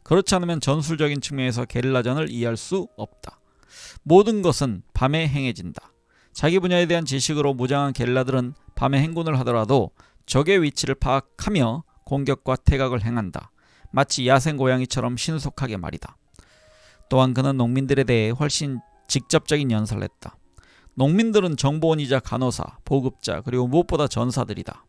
그렇지 않으면 전술적인 측면에서 게릴라전을 이해할 수 없다. 모든 것은 밤에 행해진다. 자기 분야에 대한 지식으로 무장한 게릴라들은 밤에 행군을 하더라도 적의 위치를 파악하며 공격과 퇴각을 행한다. 마치 야생 고양이처럼 신속하게 말이다. 또한 그는 농민들에 대해 훨씬 직접적인 연설을 했다. 농민들은 정보원이자 간호사, 보급자, 그리고 무엇보다 전사들이다.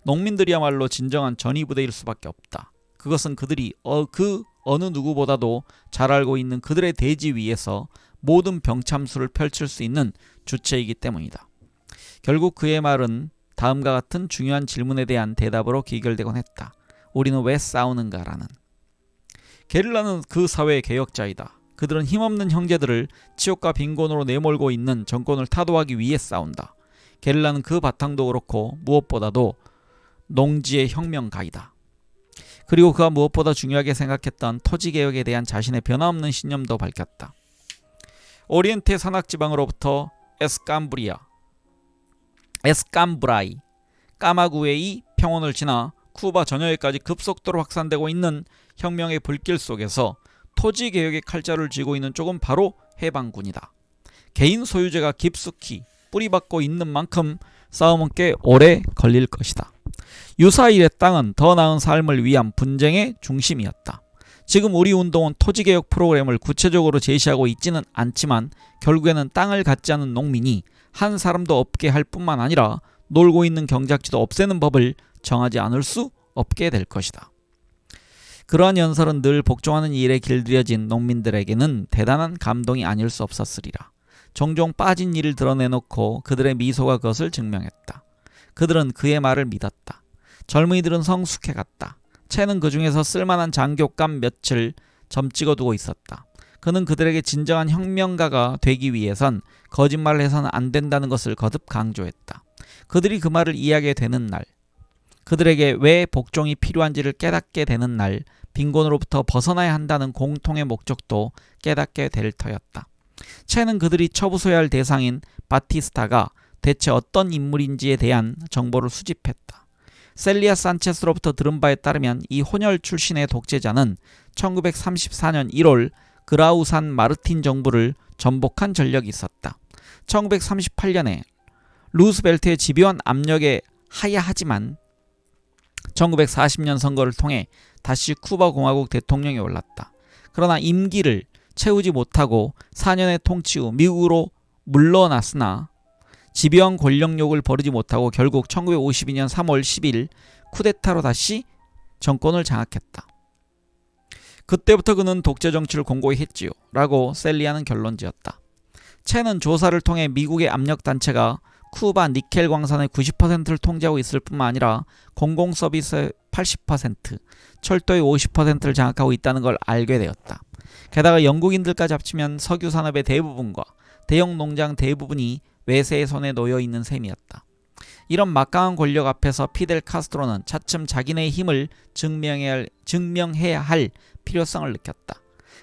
농민들이야말로 진정한 전위부대일 수밖에 없다. 그것은 그들이 그 어느 누구보다도 잘 알고 있는 그들의 대지 위에서 모든 병참수를 펼칠 수 있는 주체이기 때문이다. 결국 그의 말은 다음과 같은 중요한 질문에 대한 대답으로 귀결되곤 했다. 우리는 왜 싸우는가 라는. 게릴라는 그 사회의 개혁자이다. 그들은 힘없는 형제들을 치욕과 빈곤으로 내몰고 있는 정권을 타도하기 위해 싸운다. 게릴라는 그 바탕도 그렇고 무엇보다도 농지의 혁명가이다. 그리고 그가 무엇보다 중요하게 생각했던 토지개혁에 대한 자신의 변함없는 신념도 밝혔다. 오리엔테 산악지방으로부터 에스캄브라이, 까마구에이 평원을 지나 쿠바 전역에까지 급속도로 확산되고 있는 혁명의 불길 속에서 토지개혁의 칼자루를 쥐고 있는 쪽은 바로 해방군이다. 개인 소유제가 깊숙이 뿌리박고 있는 만큼 싸움은 꽤 오래 걸릴 것이다. 유사일의 땅은 더 나은 삶을 위한 분쟁의 중심이었다. 지금 우리 운동은 토지개혁 프로그램을 구체적으로 제시하고 있지는 않지만 결국에는 땅을 갖지 않은 농민이 한 사람도 없게 할 뿐만 아니라 놀고 있는 경작지도 없애는 법을 정하지 않을 수 없게 될 것이다. 그러한 연설은 늘 복종하는 일에 길들여진 농민들에게는 대단한 감동이 아닐 수 없었으리라. 종종 빠진 일을 드러내놓고 그들의 미소가 그것을 증명했다. 그들은 그의 말을 믿었다. 젊은이들은 성숙해갔다. 채는 그 중에서 쓸만한 장교감 몇을 점 찍어두고 있었다. 그는 그들에게 진정한 혁명가가 되기 위해선 거짓말을 해서는 안 된다는 것을 거듭 강조했다. 그들이 그 말을 이해하게 되는 날, 그들에게 왜 복종이 필요한지를 깨닫게 되는 날, 빈곤으로부터 벗어나야 한다는 공통의 목적도 깨닫게 될 터였다. 채는 그들이 처부숴야 할 대상인 바티스타가 대체 어떤 인물인지에 대한 정보를 수집했다. 셀리아 산체스로부터 들은 바에 따르면 이 혼혈 출신의 독재자는 1934년 1월 그라우산 마르틴 정부를 전복한 전력이 있었다. 1938년에 루스벨트의 집요한 압력에 하야하지만 1940년 선거를 통해 다시 쿠바 공화국 대통령이 올랐다. 그러나 임기를 채우지 못하고 4년의 통치 후 미국으로 물러났으나 집요한 권력욕을 버리지 못하고 결국 1952년 3월 10일 쿠데타로 다시 정권을 장악했다. 그때부터 그는 독재 정치를 공고히 했지요 라고 셀리아는 결론지었다. 채는 조사를 통해 미국의 압력단체가 쿠바 니켈 광산의 90%를 통제하고 있을 뿐만 아니라 공공서비스의 80%, 철도의 50%를 장악하고 있다는 걸 알게 되었다. 게다가 영국인들까지 합치면 석유 산업의 대부분과 대형 농장 대부분이 외세의 손에 놓여 있는 셈이었다. 이런 막강한 권력 앞에서 피델 카스트로는 차츰 자기네의 힘을 증명해야 할 필요성을 느꼈다.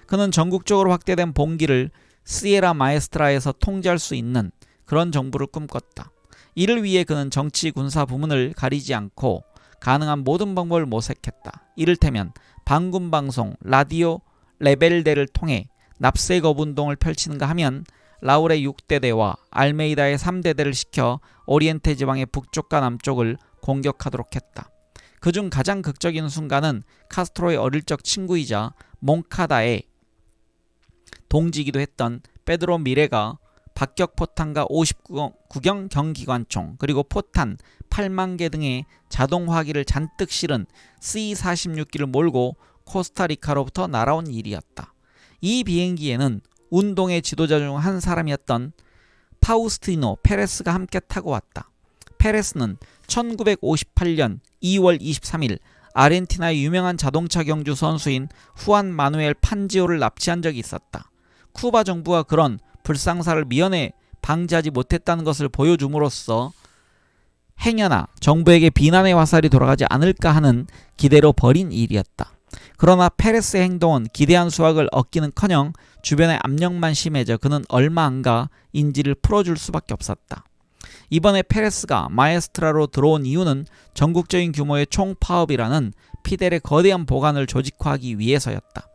그는 전국적으로 확대된 봉기를 시에라 마에스트라에서 통제할 수 있는 그런 정부를 꿈꿨다. 이를 위해 그는 정치, 군사 부문을 가리지 않고 가능한 모든 방법을 모색했다. 이를테면 반군방송, 라디오, 레벨데를 통해 납세 거부운동을 펼치는가 하면 라울의 6대대와 알메이다의 3대대를 시켜 오리엔테 지방의 북쪽과 남쪽을 공격하도록 했다. 그중 가장 극적인 순간은 카스트로의 어릴 적 친구이자 몽카다의 동지이기도 했던 페드로 미레가 박격포탄과 59경 경기관총 그리고 포탄 8만 개 등의 자동화기를 잔뜩 실은 C-46기를 몰고 코스타리카로부터 날아온 일이었다. 이 비행기에는 운동의 지도자 중 한 사람이었던 파우스티노 페레스가 함께 타고 왔다. 페레스는 1958년 2월 23일 아르헨티나의 유명한 자동차 경주 선수인 후안 마누엘 판지오를 납치한 적이 있었다. 쿠바 정부가 그런 불상사를 미연에 방지하지 못했다는 것을 보여줌으로써 행여나 정부에게 비난의 화살이 돌아가지 않을까 하는 기대로 벌인 일이었다. 그러나 페레스의 행동은 기대한 수확을 얻기는커녕 주변의 압력만 심해져 그는 얼마 안가 인지를 풀어줄 수밖에 없었다. 이번에 페레스가 마에스트라로 들어온 이유는 전국적인 규모의 총파업이라는 피델의 거대한 보관을 조직화하기 위해서였다.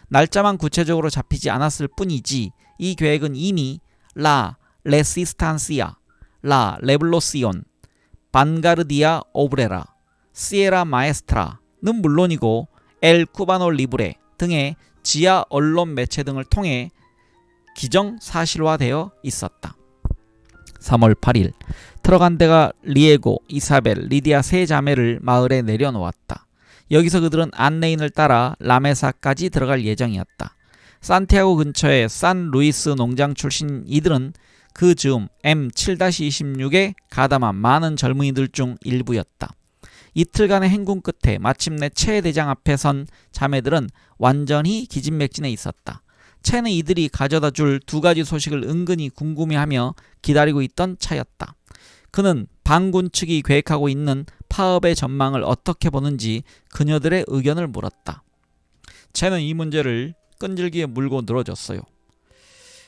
날짜만 구체적으로 잡히지 않았을 뿐이지 이 계획은 이미 라 레시스탄시아, 라 레블로시온, 반가르디아 오브레라, 시에라 마에스트라는 물론이고 엘 쿠바노 리브레 등의 지하 언론 매체 등을 통해 기정사실화되어 있었다. 3월 8일 트럭 한 대가 리에고, 이사벨, 리디아 세 자매를 마을에 내려놓았다. 여기서 그들은 안내인을 따라 라메사까지 들어갈 예정이었다. 산티아고 근처의 산 루이스 농장 출신 이들은 그 즈음 M7-26에 가담한 많은 젊은이들 중 일부였다. 이틀간의 행군 끝에 마침내 최 대장 앞에 선 자매들은 완전히 기진맥진해 있었다. 채는 이들이 가져다 줄 두 가지 소식을 은근히 궁금해하며 기다리고 있던 차였다. 그는 반군 측이 계획하고 있는 파업의 전망을 어떻게 보는지 그녀들의 의견을 물었다. 채는 이 문제를 끈질기게 물고 늘어졌어요.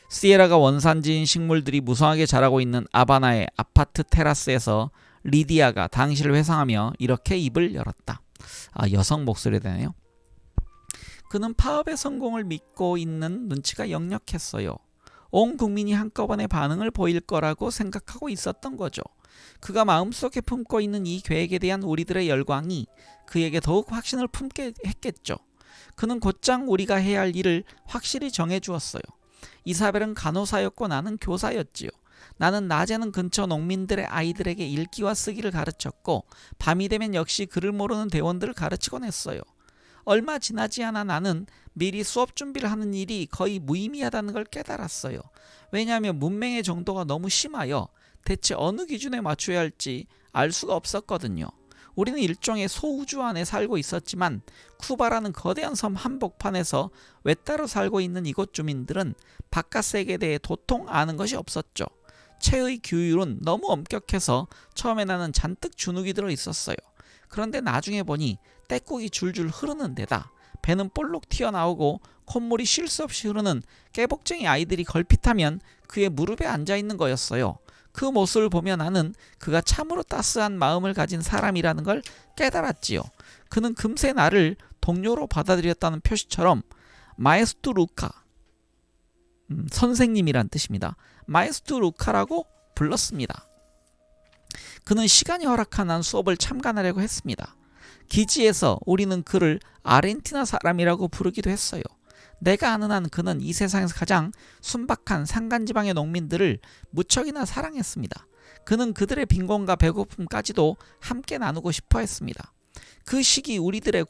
시에라가 원산지인 식물들이 무성하게 자라고 있는 아바나의 아파트 테라스에서 리디아가 당시를 회상하며 이렇게 입을 열었다. 여성 목소리 되네요. 그는 파업의 성공을 믿고 있는 눈치가 역력했어요. 온 국민이 한꺼번에 반응을 보일 거라고 생각하고 있었던 거죠. 그가 마음속에 품고 있는 이 계획에 대한 우리들의 열광이 그에게 더욱 확신을 품게 했겠죠. 그는 곧장 우리가 해야 할 일을 확실히 정해주었어요. 이사벨은 간호사였고 나는 교사였지요. 나는 낮에는 근처 농민들의 아이들에게 읽기와 쓰기를 가르쳤고 밤이 되면 역시 글을 모르는 대원들을 가르치곤 했어요. 얼마 지나지 않아 나는 미리 수업 준비를 하는 일이 거의 무의미하다는 걸 깨달았어요. 왜냐하면 문맹의 정도가 너무 심하여 대체 어느 기준에 맞춰야 할지 알 수가 없었거든요. 우리는 일종의 소우주 안에 살고 있었지만 쿠바라는 거대한 섬 한복판에서 외따로 살고 있는 이곳 주민들은 바깥 세계에 대해 도통 아는 것이 없었죠. 채의 규율은 너무 엄격해서 처음에 나는 잔뜩 주눅이 들어 있었어요. 그런데 나중에 보니 떼국이 줄줄 흐르는 데다 배는 볼록 튀어나오고 콧물이 쉴 수 없이 흐르는 깨복쟁이 아이들이 걸핏하면 그의 무릎에 앉아있는 거였어요. 그 모습을 보며 나는 그가 참으로 따스한 마음을 가진 사람이라는 걸 깨달았지요. 그는 금세 나를 동료로 받아들였다는 표시처럼 마에스투 루카, 선생님이란 뜻입니다. 마에스투 루카라고 불렀습니다. 그는 시간이 허락한 한 수업을 참관하려고 했습니다. 기지에서 우리는 그를 아르헨티나 사람이라고 부르기도 했어요. 내가 아는 한 그는 이 세상에서 가장 순박한 산간지방의 농민들을 무척이나 사랑했습니다. 그는 그들의 빈곤과 배고픔까지도 함께 나누고 싶어 했습니다. 그 시기 우리들은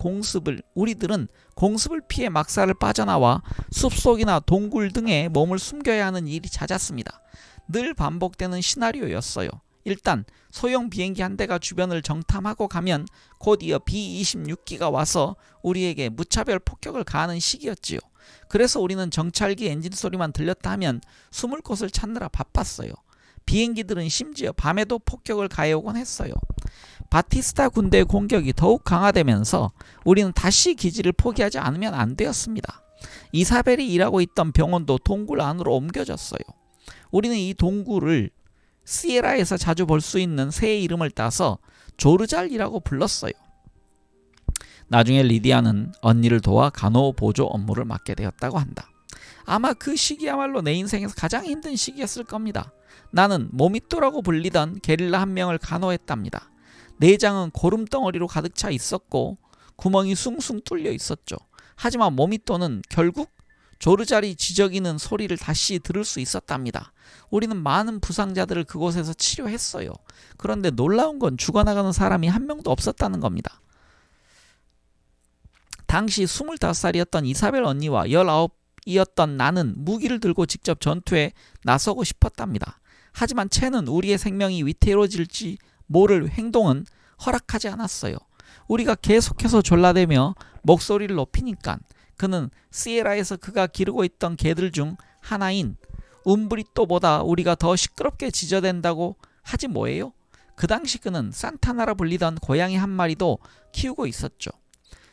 공습을 피해 막사를 빠져나와 숲속이나 동굴 등에 몸을 숨겨야 하는 일이 잦았습니다. 늘 반복되는 시나리오였어요. 일단 소형 비행기 한 대가 주변을 정탐하고 가면 곧 이어 B-26기가 와서 우리에게 무차별 폭격을 가하는 시기였지요. 그래서 우리는 정찰기 엔진 소리만 들렸다 하면 숨을 곳을 찾느라 바빴어요. 비행기들은 심지어 밤에도 폭격을 가해오곤 했어요. 바티스타 군대의 공격이 더욱 강화되면서 우리는 다시 기지를 포기하지 않으면 안 되었습니다. 이사벨이 일하고 있던 병원도 동굴 안으로 옮겨졌어요. 우리는 이 동굴을 시에라에서 자주 볼 수 있는 새의 이름을 따서 조르잘이라고 불렀어요. 나중에 리디아는 언니를 도와 간호보조 업무를 맡게 되었다고 한다. 아마 그 시기야말로 내 인생에서 가장 힘든 시기였을 겁니다. 나는 모미또라고 불리던 게릴라 한 명을 간호했답니다. 내장은 고름덩어리로 가득 차 있었고 구멍이 숭숭 뚫려 있었죠. 하지만 모미또는 결국 조르자리 지저귀는 소리를 다시 들을 수 있었답니다. 우리는 많은 부상자들을 그곳에서 치료했어요. 그런데 놀라운 건 죽어나가는 사람이 한 명도 없었다는 겁니다. 당시 25살이었던 이사벨 언니와 19이었던 나는 무기를 들고 직접 전투에 나서고 싶었답니다. 하지만 채는 우리의 생명이 위태로워질지 모를 행동은 허락하지 않았어요. 우리가 계속해서 졸라대며 목소리를 높이니까 그는 시에라에서 그가 기르고 있던 개들 중 하나인 움브리또보다 우리가 더 시끄럽게 짖어댄다고 하지 뭐예요? 그 당시 그는 산타나라 불리던 고양이 한 마리도 키우고 있었죠.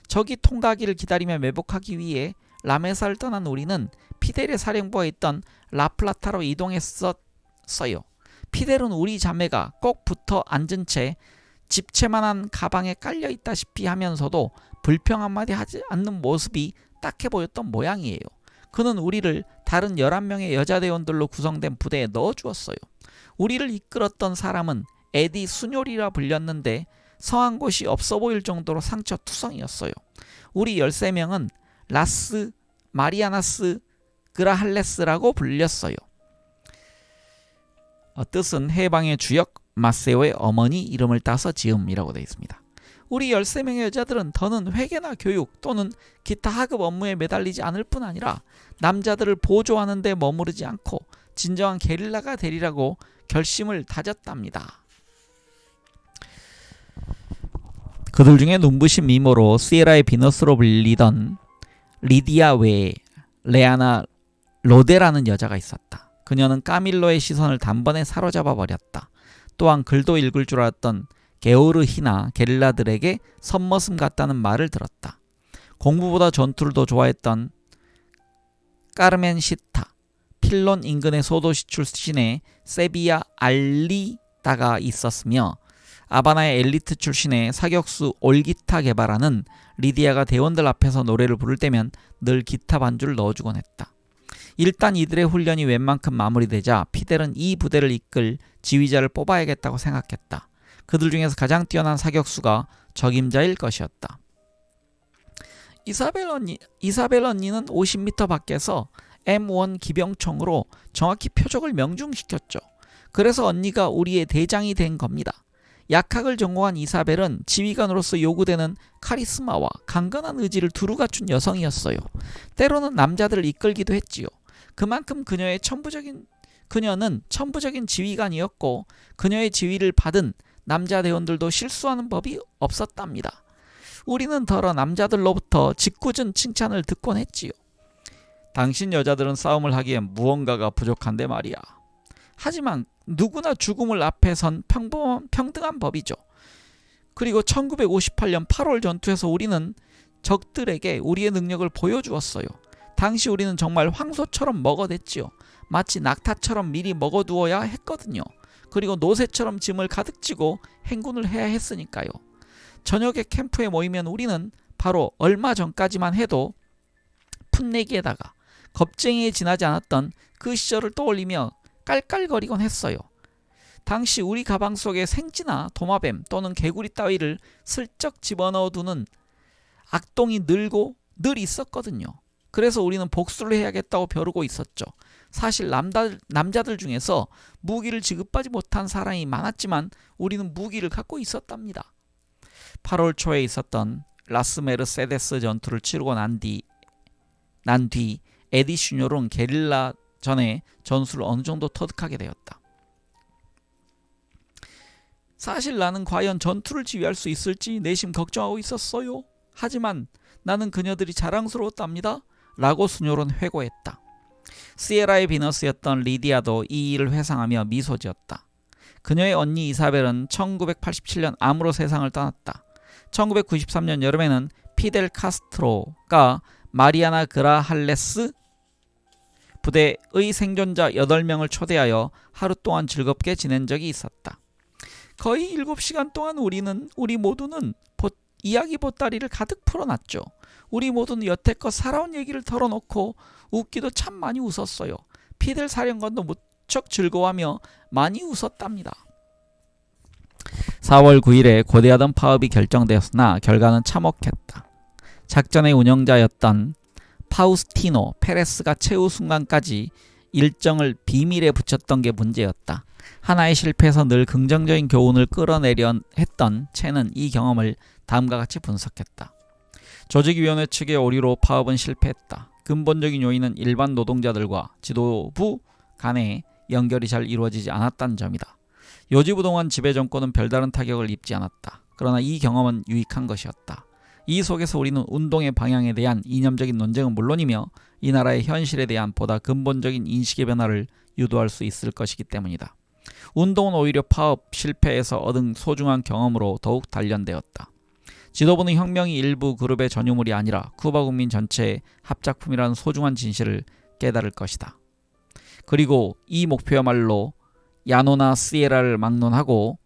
적이 통과하기를 기다리며 매복하기 위해 라메사를 떠난 우리는 피델의 사령부에 있던 라플라타로 이동했었어요. 피델은 우리 자매가 꼭 붙어 앉은 채 집채만한 가방에 깔려 있다시피 하면서도 불평 한마디 하지 않는 모습이 딱해 보였던 모양이에요. 그는 우리를 다른 11명의 여자 대원들로 구성된 부대에 넣어주었어요. 우리를 이끌었던 사람은 에디 수뇨리라 불렸는데 성한 곳이 없어 보일 정도로 상처투성이었어요. 우리 13명은 라스 마리아나스 그라할레스라고 불렸어요. 뜻은 해방의 주역 마세오의 어머니 이름을 따서 지음이라고 되어 있습니다. 우리 13명의 여자들은 더는 회계나 교육 또는 기타 하급 업무에 매달리지 않을 뿐 아니라 남자들을 보조하는 데 머무르지 않고 진정한 게릴라가 되리라고 결심을 다졌답니다. 그들 중에 눈부신 미모로 시에라의 비너스로 불리던 리디아 외에 레아나 로데라는 여자가 있었다. 그녀는 까밀로의 시선을 단번에 사로잡아 버렸다. 또한 글도 읽을 줄 알았던 게오르히나 게릴라들에게 선머슴 같다는 말을 들었다. 공부보다 전투를 더 좋아했던 까르멘 시타, 필론 인근의 소도시 출신의 세비야 알리다가 있었으며 아바나의 엘리트 출신의 사격수 올기타 게바라는 리디아가 대원들 앞에서 노래를 부를 때면 늘 기타 반주를 넣어주곤 했다. 일단 이들의 훈련이 웬만큼 마무리되자 피델은 이 부대를 이끌 지휘자를 뽑아야겠다고 생각했다. 그들 중에서 가장 뛰어난 사격수가 적임자일 것이었다. 이사벨 언니는 50m 밖에서 M1 기병총으로 정확히 표적을 명중시켰죠. 그래서 언니가 우리의 대장이 된 겁니다. 약학을 전공한 이사벨은 지휘관으로서 요구되는 카리스마와 강건한 의지를 두루 갖춘 여성이었어요. 때로는 남자들을 이끌기도 했지요. 그만큼 그녀는 천부적인 지휘관이었고 그녀의 지휘를 받은 남자 대원들도 실수하는 법이 없었답니다. 우리는 더러 남자들로부터 짓궂은 칭찬을 듣곤 했지요. 당신 여자들은 싸움을 하기엔 무언가가 부족한데 말이야. 하지만 누구나 죽음을 앞에 선 평등한 법이죠. 그리고 1958년 8월 전투에서 우리는 적들에게 우리의 능력을 보여주었어요. 당시 우리는 정말 황소처럼 먹어댔지요. 마치 낙타처럼 미리 먹어두어야 했거든요. 그리고 노새처럼 짐을 가득 지고 행군을 해야 했으니까요. 저녁에 캠프에 모이면 우리는 바로 얼마 전까지만 해도 풋내기에다가 겁쟁이에 지나지 않았던 그 시절을 떠올리며 깔깔거리곤 했어요. 당시 우리 가방 속에 생쥐나 도마뱀 또는 개구리 따위를 슬쩍 집어넣어두는 악동이 늘 있었거든요. 그래서 우리는 복수를 해야겠다고 벼르고 있었죠. 사실 남자들 중에서 무기를 지급하지 못한 사람이 많았지만 우리는 무기를 갖고 있었답니다. 8월 초에 있었던 라스 메르세데스 전투를 치르고 난 뒤 에디 슈뇰은 게릴라 전에 전술을 어느 정도 터득하게 되었다. 사실 나는 과연 전투를 지휘할 수 있을지 내심 걱정하고 있었어요. 하지만 나는 그녀들이 자랑스러웠답니다. 라고 슈뇰은 회고했다. 시에라의 비너스였던 리디아도 이 일을 회상하며 미소 지었다. 그녀의 언니 이사벨은 1987년 암으로 세상을 떠났다. 1993년 여름에는 피델 카스트로가 마리아나 그라할레스 부대의 생존자 8명을 초대하여 하루 동안 즐겁게 지낸 적이 있었다. 거의 7시간 동안 우리 모두는 이야기 보따리를 가득 풀어놨죠. 우리 모두는 여태껏 살아온 얘기를 털어놓고 웃기도 참 많이 웃었어요. 피델 사령관도 무척 즐거워하며 많이 웃었답니다. 4월 9일에 고대하던 파업이 결정되었으나 결과는 참혹했다. 작전의 운영자였던 파우스티노 페레스가 최후 순간까지 일정을 비밀에 붙였던 게 문제였다. 하나의 실패에서 늘 긍정적인 교훈을 끌어내려 했던 채는 이 경험을 다음과 같이 분석했다. 조직위원회 측의 오류로 파업은 실패했다. 근본적인 요인은 일반 노동자들과 지도부 간의 연결이 잘 이루어지지 않았다는 점이다. 요지부동한 지배정권은 별다른 타격을 입지 않았다. 그러나 이 경험은 유익한 것이었다. 이 속에서 우리는 운동의 방향에 대한 이념적인 논쟁은 물론이며 이 나라의 현실에 대한 보다 근본적인 인식의 변화를 유도할 수 있을 것이기 때문이다. 운동은 오히려 파업 실패에서 얻은 소중한 경험으로 더욱 단련되었다. 지도부는 혁명이 일부 그룹의 전유물이 아니라 쿠바 국민 전체의 합작품이라는 소중한 진실을 깨달을 것이다. 그리고 이 목표야말로 야노나 시에라를 막론하고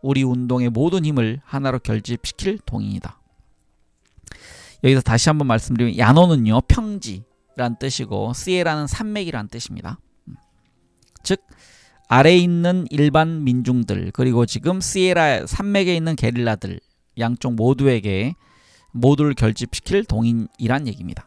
우리 운동의 모든 힘을 하나로 결집시킬 동인이다. 여기서 다시 한번 말씀드리면 야노는요 평지란 뜻이고 시에라는 산맥이란 뜻입니다. 즉 아래에 있는 일반 민중들 그리고 지금 시에라 산맥에 있는 게릴라들 양쪽 모두를 결집시킬 동인이란 얘기입니다.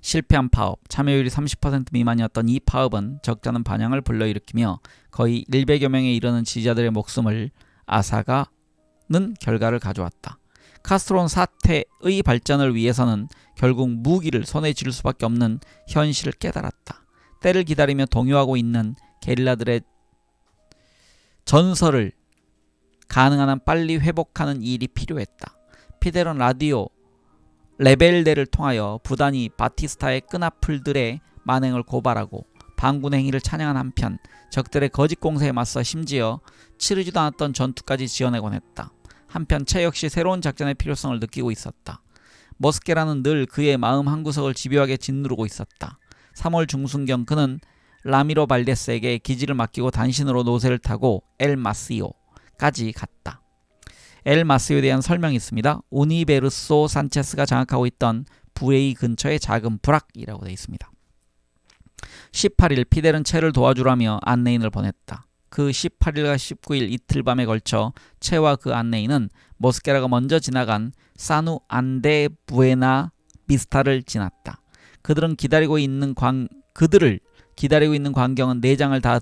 실패한 파업, 참여율이 30% 미만이었던 이 파업은 적잖은 반향을 불러일으키며 거의 100여 명에 이르는 지지자들의 목숨을 앗아가는 결과를 가져왔다. 카스트로는 사태의 발전을 위해서는 결국 무기를 손에 쥘 수밖에 없는 현실을 깨달았다. 때를 기다리며 동요하고 있는 게릴라들의 전설을 가능한 한 빨리 회복하는 일이 필요했다. 피델은 라디오 레벨데를 통하여 부단히 바티스타의 끈앞풀들의 만행을 고발하고 반군 행위를 찬양한 한편 적들의 거짓 공세에 맞서 심지어 치르지도 않았던 전투까지 지어내곤 했다. 한편 채 역시 새로운 작전의 필요성을 느끼고 있었다. 모스케라는 늘 그의 마음 한구석을 집요하게 짓누르고 있었다. 3월 중순경 그는 라미로 발데스에게 기지를 맡기고 단신으로 노새를 타고 엘 마시오까지 갔다. 엘 마시오에 대한 설명이 있습니다. 우니베르소 산체스가 장악하고 있던 부에이 근처의 작은 부락이라고 되어 있습니다. 18일 피델은 채를 도와주라며 안내인을 보냈다. 그 18일과 19일 이틀 밤에 걸쳐 채와 그 안내인은 모스케라가 먼저 지나간 사누 안데 부에나 비스타를 지났다. 그들을 기다리고 있는 광경은 내장을 다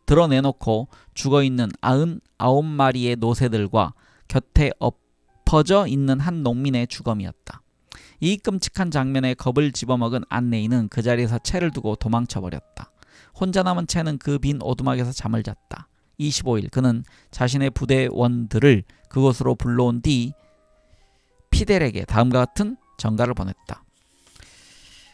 드러내놓고 죽어있는 99마리의 노새들과 곁에 엎어져 있는 한 농민의 주검이었다. 이 끔찍한 장면에 겁을 집어먹은 안내인은 그 자리에서 채를 두고 도망쳐버렸다. 혼자 남은 채는 그 빈 오두막에서 잠을 잤다. 25일 그는 자신의 부대원들을 그곳으로 불러온 뒤 피델에게 다음과 같은 전가를 보냈다.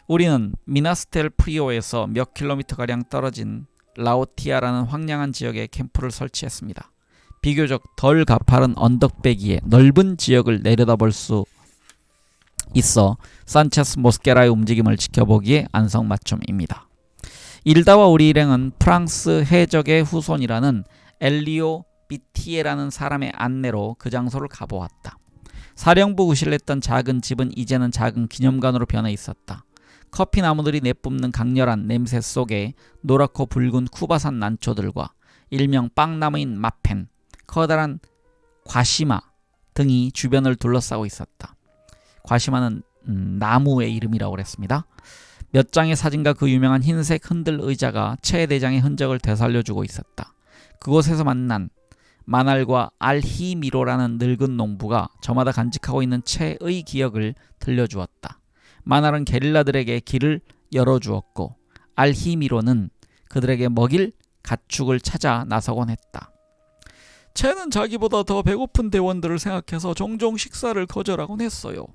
우리는 미나스텔 프리오에서 몇 킬로미터가량 떨어진 라오티아라는 황량한 지역에 캠프를 설치했습니다. 비교적 덜 가파른 언덕배기에 넓은 지역을 내려다볼 수 있어 산체스 모스케라의 움직임을 지켜보기에 안성맞춤입니다. 일다와 우리 일행은 프랑스 해적의 후손이라는 엘리오 비티에라는 사람의 안내로 그 장소를 가보았다. 사령부 구실했던 작은 집은 이제는 작은 기념관으로 변해 있었다. 커피 나무들이 내뿜는 강렬한 냄새 속에 노랗고 붉은 쿠바산 난초들과 일명 빵나무인 마펜, 커다란 과시마 등이 주변을 둘러싸고 있었다. 과시마는 나무의 이름이라고 그랬습니다. 몇 장의 사진과 그 유명한 흰색 흔들 의자가 채 대장의 흔적을 되살려주고 있었다. 그곳에서 만난 마날과 알히미로라는 늙은 농부가 저마다 간직하고 있는 채의 기억을 들려주었다. 마날은 게릴라들에게 길을 열어주었고 알히미로는 그들에게 먹일 가축을 찾아 나서곤 했다. 채는 자기보다 더 배고픈 대원들을 생각해서 종종 식사를 거절하곤 했어요.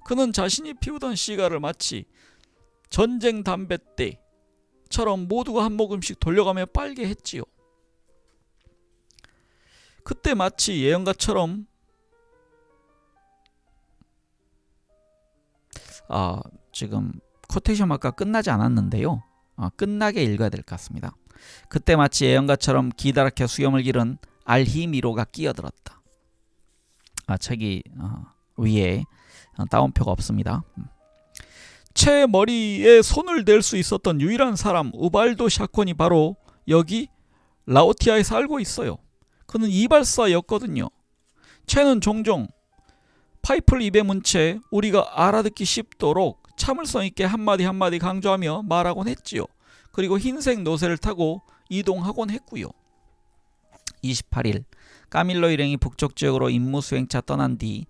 그는 자신이 피우던 시가를 마치 전쟁 담배 때처럼 모두가 한 모금씩 돌려가며 빨게 했지요. 그때 마치 예언가처럼 지금 코테이션 마크가 끝나지 않았는데요. 끝나게 읽어야 될 것 같습니다. 그때 마치 예언가처럼 기다랗게 수염을 기른 알히미로가 끼어들었다. 책이 위에 따옴표가 없습니다. 채 머리에 손을 댈 수 있었던 유일한 사람 우발도 샤콘이 바로 여기 라오티아에 살고 있어요. 그는 이발사였거든요. 채는 종종 파이프를 입에 문 채 우리가 알아듣기 쉽도록 참을성 있게 한마디 한마디 강조하며 말하곤 했지요. 그리고 흰색 노새를 타고 이동하곤 했고요. 28일 까밀로 일행이 북쪽 지역으로 임무 수행차 떠난 뒤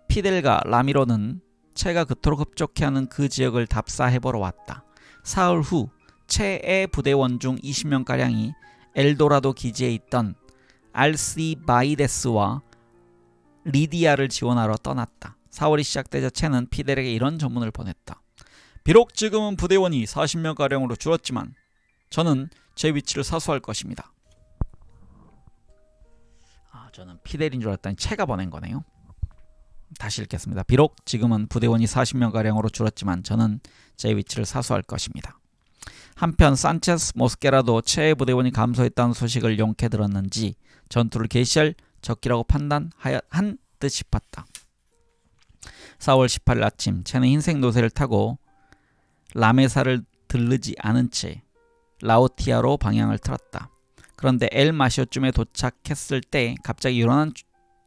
피델과 라미로는 채가 그토록 흡족해하는 그 지역을 답사해보러 왔다. 사흘 후 채의 부대원 중 20명가량이 엘도라도 기지에 있던 알시바이데스와 리디아를 지원하러 떠났다. 4월이 시작되자 채는 피델에게 이런 전문을 보냈다. 비록 지금은 부대원이 40명가량으로 줄었지만 저는 제 위치를 사수할 것입니다. 저는 피델인 줄 알았더니 채가 보낸 거네요. 다시 읽겠습니다. 비록 지금은 부대원이 40명가량으로 줄었지만 저는 제 위치를 사수할 것입니다. 한편 산체스 모스케라도 채의 부대원이 감소했다는 소식을 용케 들었는지 전투를 개시할 적기라고 판단한 듯 싶었다. 4월 18일 아침 채는 흰색 노새를 타고 라메사를 들르지 않은 채 라오티아로 방향을 틀었다. 그런데 엘 마시오쯤에 도착했을 때 갑자기 일어난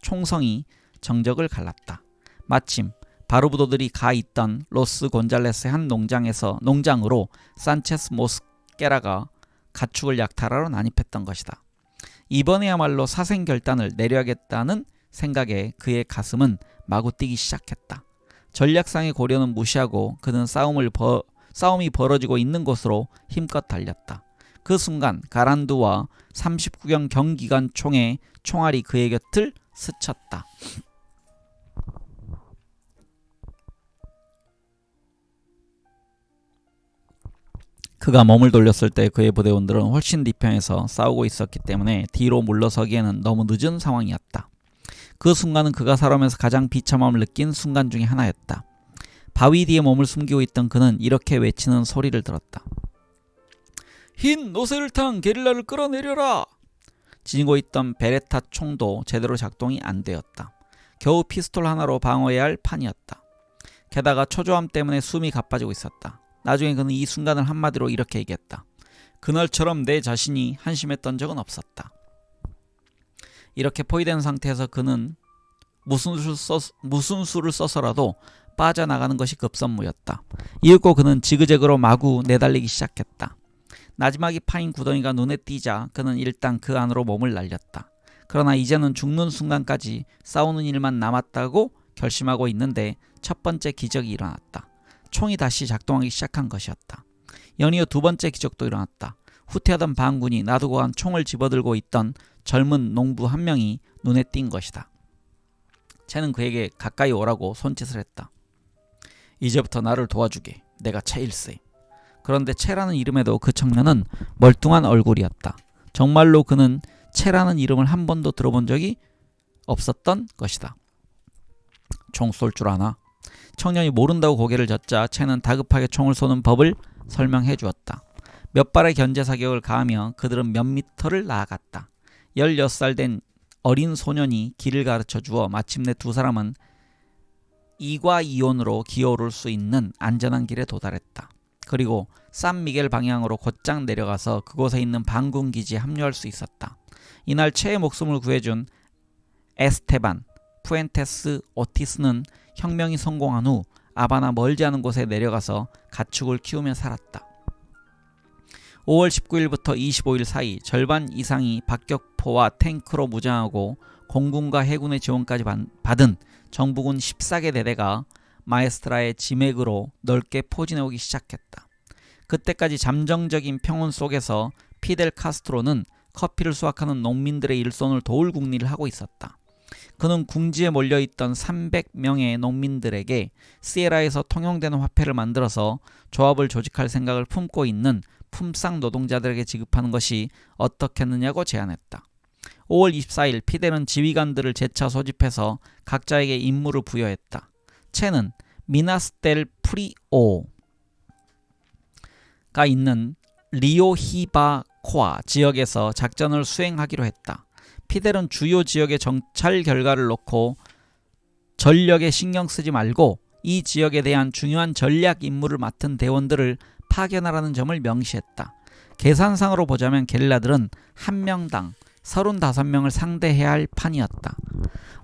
총성이 정적을 갈랐다. 마침 바루부도들이 가 있던 로스 곤잘레스의 한 농장으로 산체스 모스케라가 가축을 약탈하러 난입했던 것이다. 이번에야말로 사생결단을 내려야겠다는 생각에 그의 가슴은 마구 뛰기 시작했다. 전략상의 고려는 무시하고 그는 싸움이 벌어지고 있는 곳으로 힘껏 달렸다. 그 순간 가란두와 39경 경기관 총의 총알이 그의 곁을 스쳤다. 그가 몸을 돌렸을 때 그의 부대원들은 훨씬 뒤편에서 싸우고 있었기 때문에 뒤로 물러서기에는 너무 늦은 상황이었다. 그 순간은 그가 살아오면서 가장 비참함을 느낀 순간 중에 하나였다. 바위 뒤에 몸을 숨기고 있던 그는 이렇게 외치는 소리를 들었다. 흰 노새를 탄 게릴라를 끌어내려라! 지니고 있던 베레타 총도 제대로 작동이 안 되었다. 겨우 피스톨 하나로 방어해야 할 판이었다. 게다가 초조함 때문에 숨이 가빠지고 있었다. 나중에 그는 이 순간을 한마디로 이렇게 얘기했다. 그날처럼 내 자신이 한심했던 적은 없었다. 이렇게 포위된 상태에서 그는 무슨 수를 써서라도 빠져나가는 것이 급선무였다. 이윽고 그는 지그재그로 마구 내달리기 시작했다. 나지막이 파인 구덩이가 눈에 띄자 그는 일단 그 안으로 몸을 날렸다. 그러나 이제는 죽는 순간까지 싸우는 일만 남았다고 결심하고 있는데 첫 번째 기적이 일어났다. 총이 다시 작동하기 시작한 것이었다. 연이어 두 번째 기적도 일어났다. 후퇴하던 반군이 놔두고 간 총을 집어들고 있던 젊은 농부 한 명이 눈에 띈 것이다. 쟤는 그에게 가까이 오라고 손짓을 했다. 이제부터 나를 도와주게. 내가 채일세. 그런데 채라는 이름에도 그 청년은 멀뚱한 얼굴이었다. 정말로 그는 채라는 이름을 한 번도 들어본 적이 없었던 것이다. 총 쏠 줄 아나? 청년이 모른다고 고개를 젓자 채는 다급하게 총을 쏘는 법을 설명해 주었다. 몇 발의 견제 사격을 가하며 그들은 몇 미터를 나아갔다. 16살 된 어린 소년이 길을 가르쳐 주어 마침내 두 사람은 이과 이온으로 기어오를 수 있는 안전한 길에 도달했다. 그리고 산미겔 방향으로 곧장 내려가서 그곳에 있는 반군 기지에 합류할 수 있었다. 이날 채의 목숨을 구해준 에스테반 푸엔테스 오티스는 혁명이 성공한 후 아바나 멀지 않은 곳에 내려가서 가축을 키우며 살았다. 5월 19일부터 25일 사이 절반 이상이 박격포와 탱크로 무장하고 공군과 해군의 지원까지 받은 정부군 14개 대대가 마에스트라의 지맥으로 넓게 포진해오기 시작했다. 그때까지 잠정적인 평온 속에서 피델 카스트로는 커피를 수확하는 농민들의 일손을 도울 궁리를 하고 있었다. 그는 궁지에 몰려있던 300명의 농민들에게 시에라에서 통용되는 화폐를 만들어서 조합을 조직할 생각을 품고 있는 품상 노동자들에게 지급하는 것이 어떻겠느냐고 제안했다. 5월 24일 피델은 지휘관들을 재차 소집해서 각자에게 임무를 부여했다. 채는 미나스델 프리오가 있는 리오히바코아 지역에서 작전을 수행하기로 했다. 피델은 주요 지역의 정찰 결과를 놓고 전력에 신경 쓰지 말고 이 지역에 대한 중요한 전략 임무를 맡은 대원들을 파견하라는 점을 명시했다. 계산상으로 보자면 게릴라들은 한 명당 35명을 상대해야 할 판이었다.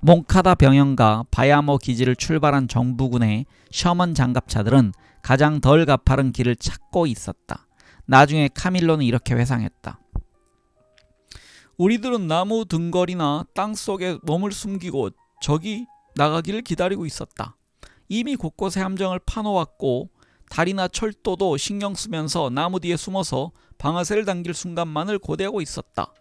몽카다 병영과 바야모 기지를 출발한 정부군의 셔먼 장갑차들은 가장 덜 가파른 길을 찾고 있었다. 나중에 카밀로는 이렇게 회상했다. 우리들은 나무 등걸이나 땅속에 몸을 숨기고 적이 나가기를 기다리고 있었다. 이미 곳곳에 함정을 파놓았고 다리나 철도도 신경 쓰면서 나무 뒤에 숨어서 방아쇠를 당길 순간만을 고대하고 있었다.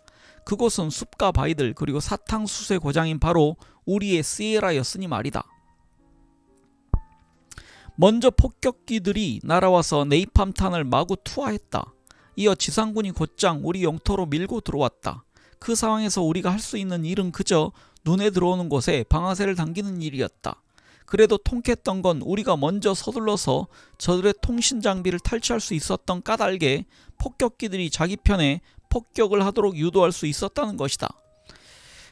그곳은 숲과 바위들 그리고 사탕수수의 고장인 바로 우리의 시에라였으니 말이다. 먼저 폭격기들이 날아와서 네이팜탄을 마구 투하했다. 이어 지상군이 곧장 우리 영토로 밀고 들어왔다. 그 상황에서 우리가 할 수 있는 일은 그저 눈에 들어오는 곳에 방아쇠를 당기는 일이었다. 그래도 통쾌했던 건 우리가 먼저 서둘러서 저들의 통신 장비를 탈취할 수 있었던 까닭에 폭격기들이 자기 편에 폭격을 하도록 유도할 수 있었다는 것이다.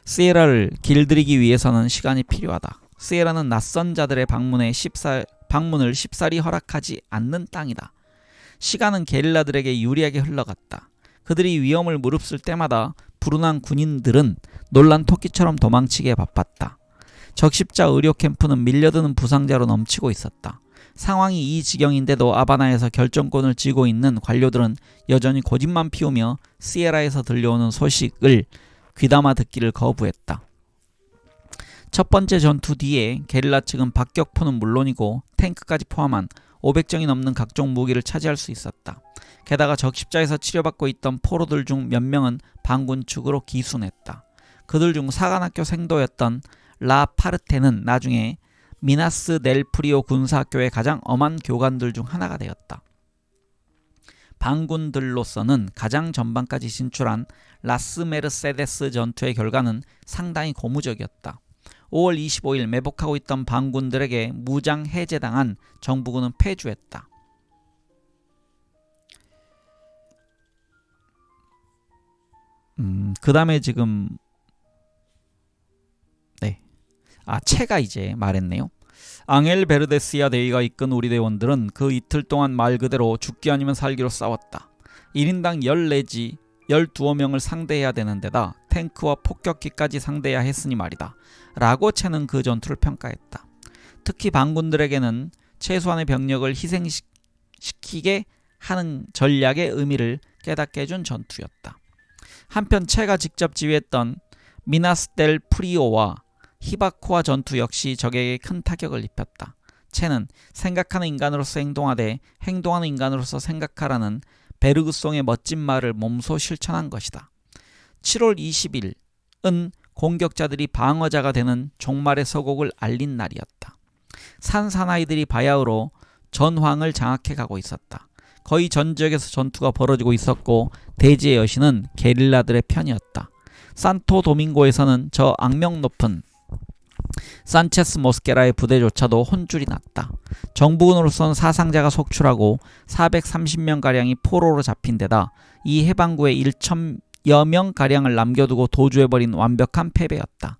시에라를 길들이기 위해서는 시간이 필요하다. 시에라는 낯선 자들의 방문을 쉽사리 허락하지 않는 땅이다. 시간은 게릴라들에게 유리하게 흘러갔다. 그들이 위험을 무릅쓸 때마다 불운한 군인들은 놀란 토끼처럼 도망치기에 바빴다. 적십자 의료 캠프는 밀려드는 부상자로 넘치고 있었다. 상황이 이 지경인데도 아바나에서 결정권을 쥐고 있는 관료들은 여전히 고집만 피우며 시에라에서 들려오는 소식을 귀담아 듣기를 거부했다. 첫 번째 전투 뒤에 게릴라 측은 박격포는 물론이고 탱크까지 포함한 500정이 넘는 각종 무기를 차지할 수 있었다. 게다가 적십자에서 치료받고 있던 포로들 중 몇 명은 반군 측으로 기순했다. 그들 중 사관학교 생도였던 라 파르테는 나중에 미나스 델 프리오 군사학교의 가장 엄한 교관들 중 하나가 되었다. 반군들로서는 가장 전방까지 진출한 라스 메르세데스 전투의 결과는 상당히 고무적이었다. 5월 25일 매복하고 있던 반군들에게 무장 해제당한 정부군은 패주했다. 그 다음에 지금 체가 이제 말했네요. 앙헬 베르데시아 대위가 이끈 우리 대원들은 그 이틀 동안 말 그대로 죽기 아니면 살기로 싸웠다. 1인당 10 내지 12명을 상대해야 되는 데다 탱크와 폭격기까지 상대해야 했으니 말이다. 라고 채는 그 전투를 평가했다. 특히 반군들에게는 최소한의 병력을 희생시키게 하는 전략의 의미를 깨닫게 해준 전투였다. 한편 채가 직접 지휘했던 미나스 델 프리오와 히바코아 전투 역시 적에게 큰 타격을 입혔다. 채는 생각하는 인간으로서 행동하되 행동하는 인간으로서 생각하라는 베르그송의 멋진 말을 몸소 실천한 것이다. 7월 20일은 공격자들이 방어자가 되는 종말의 서곡을 알린 날이었다. 산 사나이들이 바야흐로 전황을 장악해 가고 있었다. 거의 전 지역에서 전투가 벌어지고 있었고 대지의 여신은 게릴라들의 편이었다. 산토 도밍고에서는 저 악명 높은 산체스 모스케라의 부대조차도 혼쭐이 났다. 정부군으로서는 사상자가 속출하고 430명가량이 포로로 잡힌 데다 이 해방구에 1,000여 명가량을 남겨두고 도주해버린 완벽한 패배였다.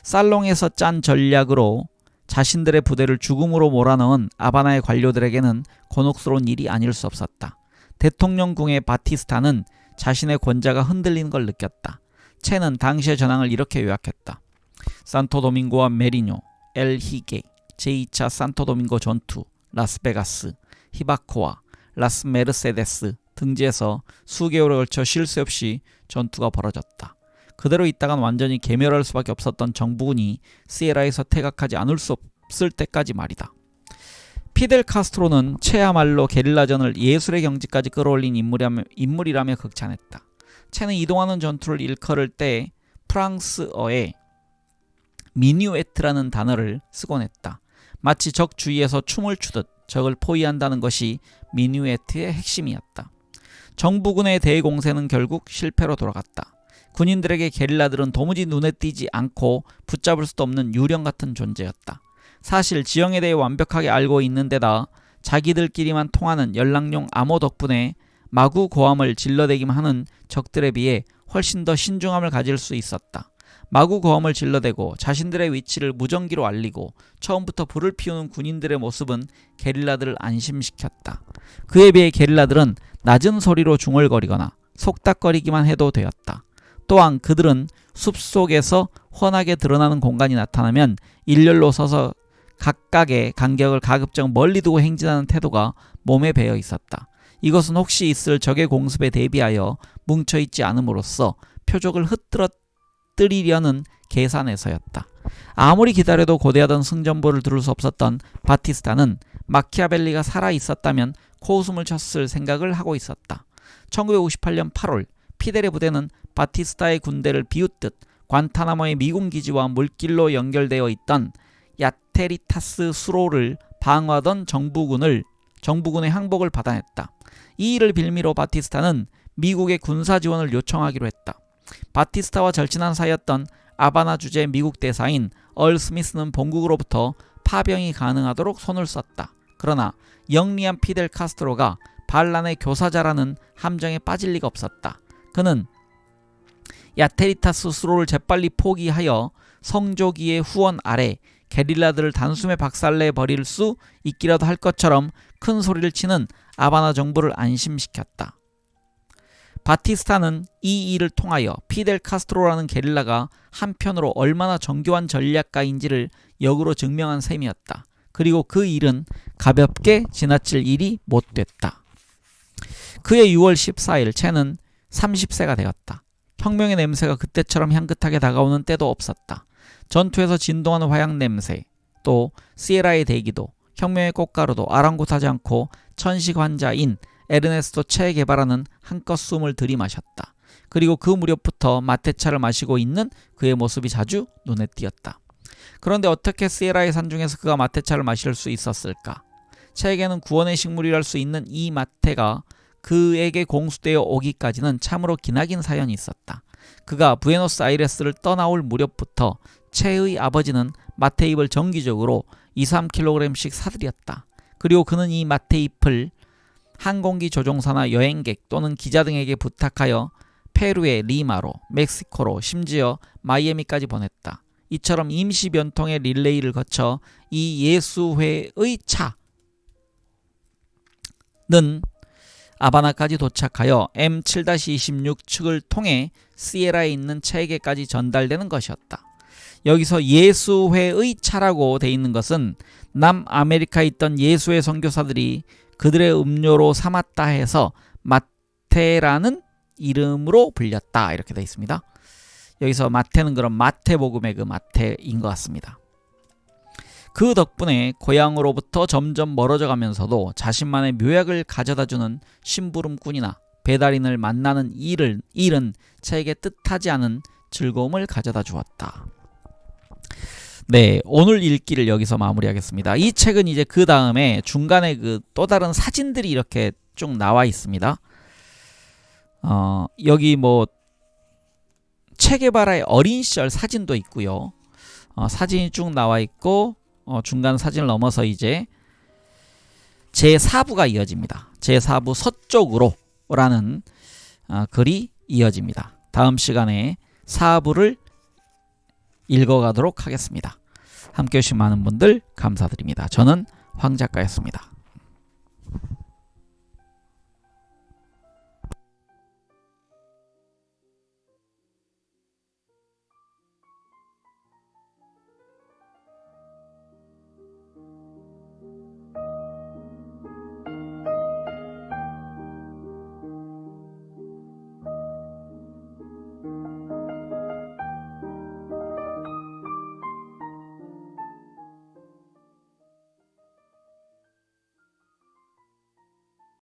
살롱에서 짠 전략으로 자신들의 부대를 죽음으로 몰아넣은 아바나의 관료들에게는 곤혹스러운 일이 아닐 수 없었다. 대통령궁의 바티스타는 자신의 권좌가 흔들리는 걸 느꼈다. 채는 당시의 전황을 이렇게 요약했다. 산토도밍고와 메리뇨, 엘 히게, 제2차 산토도밍고 전투, 라스베가스, 히바코아, 라스 메르세데스 등지에서 수개월에 걸쳐 쉴 새 없이 전투가 벌어졌다. 그대로 있다간 완전히 괴멸할 수밖에 없었던 정부군이 시에라에서 퇴각하지 않을 수 없을 때까지 말이다. 피델 카스트로는 채야말로 게릴라전을 예술의 경지까지 끌어올린 인물이라며 극찬했다. 채는 이동하는 전투를 일컬을 때 프랑스어에 미뉴에트라는 단어를 쓰곤 했다. 마치 적 주위에서 춤을 추듯 적을 포위한다는 것이 미뉴에트의 핵심이었다. 정부군의 대공세는 결국 실패로 돌아갔다. 군인들에게 게릴라들은 도무지 눈에 띄지 않고 붙잡을 수도 없는 유령 같은 존재였다. 사실 지형에 대해 완벽하게 알고 있는 데다 자기들끼리만 통하는 연락용 암호 덕분에 마구 고함을 질러대기만 하는 적들에 비해 훨씬 더 신중함을 가질 수 있었다. 마구 고함을 질러대고 자신들의 위치를 무전기로 알리고 처음부터 불을 피우는 군인들의 모습은 게릴라들을 안심시켰다. 그에 비해 게릴라들은 낮은 소리로 중얼거리거나 속닥거리기만 해도 되었다. 또한 그들은 숲속에서 훤하게 드러나는 공간이 나타나면 일렬로 서서 각각의 간격을 가급적 멀리 두고 행진하는 태도가 몸에 배어 있었다. 이것은 혹시 있을 적의 공습에 대비하여 뭉쳐있지 않음으로써 표적을 흩뜨리려는 계산에서였다. 아무리 기다려도 고대하던 승전보를 들을 수 없었던 바티스타는 마키아벨리가 살아있었다면 코웃음을 쳤을 생각을 하고 있었다. 1958년 8월 피델의 부대는 바티스타의 군대를 비웃듯 관타나모의 미군 기지와 물길로 연결되어 있던 야테리타스 수로를 방어하던 정부군의 항복을 받아냈다. 이 일을 빌미로 바티스타는 미국의 군사 지원을 요청하기로 했다. 바티스타와 절친한 사이였던 아바나 주재 미국 대사인 얼 스미스는 본국으로부터 파병이 가능하도록 손을 썼다. 그러나 영리한 피델 카스트로가 반란의 교사자라는 함정에 빠질 리가 없었다. 그는 야테리타스 수로를 재빨리 포기하여 성조기의 후원 아래 게릴라들을 단숨에 박살내 버릴 수 있기라도 할 것처럼 큰 소리를 치는 아바나 정부를 안심시켰다. 바티스타는 이 일을 통하여 피델 카스트로라는 게릴라가 한편으로 얼마나 정교한 전략가인지를 역으로 증명한 셈이었다. 그리고 그 일은 가볍게 지나칠 일이 못됐다. 그해 6월 14일 채는 30세가 되었다. 혁명의 냄새가 그때처럼 향긋하게 다가오는 때도 없었다. 전투에서 진동하는 화약 냄새, 또 시에라의 대기도, 혁명의 꽃가루도 아랑곳하지 않고 천식 환자인 에르네스토 채에 개발하는 한껏 숨을 들이마셨다. 그리고 그 무렵부터 마테차를 마시고 있는 그의 모습이 자주 눈에 띄었다. 그런데 어떻게 시에라의 산중에서 그가 마테차를 마실 수 있었을까? 채에게는 구원의 식물이랄 수 있는 이 마테가 그에게 공수되어 오기까지는 참으로 기나긴 사연이 있었다. 그가 부에노스아이레스를 떠나올 무렵부터 채의 아버지는 마테잎을 정기적으로 2-3kg씩 사들였다. 그리고 그는 이 마테잎을 항공기 조종사나 여행객 또는 기자 등에게 부탁하여 페루의 리마로, 멕시코로, 심지어 마이애미까지 보냈다. 이처럼 임시 변통의 릴레이를 거쳐 이 예수회의 차는 아바나까지 도착하여 M7-26 측을 통해 시에라에 있는 차에게까지 전달되는 것이었다. 여기서 예수회의 차라고 돼 있는 것은 남아메리카에 있던 예수회 선교사들이 그들의 음료로 삼았다 해서 마테라는 이름으로 불렸다, 이렇게 되어 있습니다. 여기서 마테는 그럼 마태복음의 그 마테인 것 같습니다. 그 덕분에 고향으로부터 점점 멀어져 가면서도 자신만의 묘약을 가져다주는 심부름꾼이나 배달인을 만나는 일은 차에게 뜻하지 않은 즐거움을 가져다 주었다. 네, 오늘 읽기를 여기서 마무리하겠습니다. 이 책은 이제 그 다음에 중간에 그 또 다른 사진들이 이렇게 쭉 나와 있습니다. 여기 뭐 체게바라의 어린 시절 사진도 있고요. 사진이 쭉 나와 있고 중간 사진을 넘어서 이제 제4부가 이어집니다. 제4부 서쪽으로 라는 글이 이어집니다. 다음 시간에 4부를 읽어가도록 하겠습니다. 함께 해주신 많은 분들 감사드립니다. 저는 황 작가였습니다.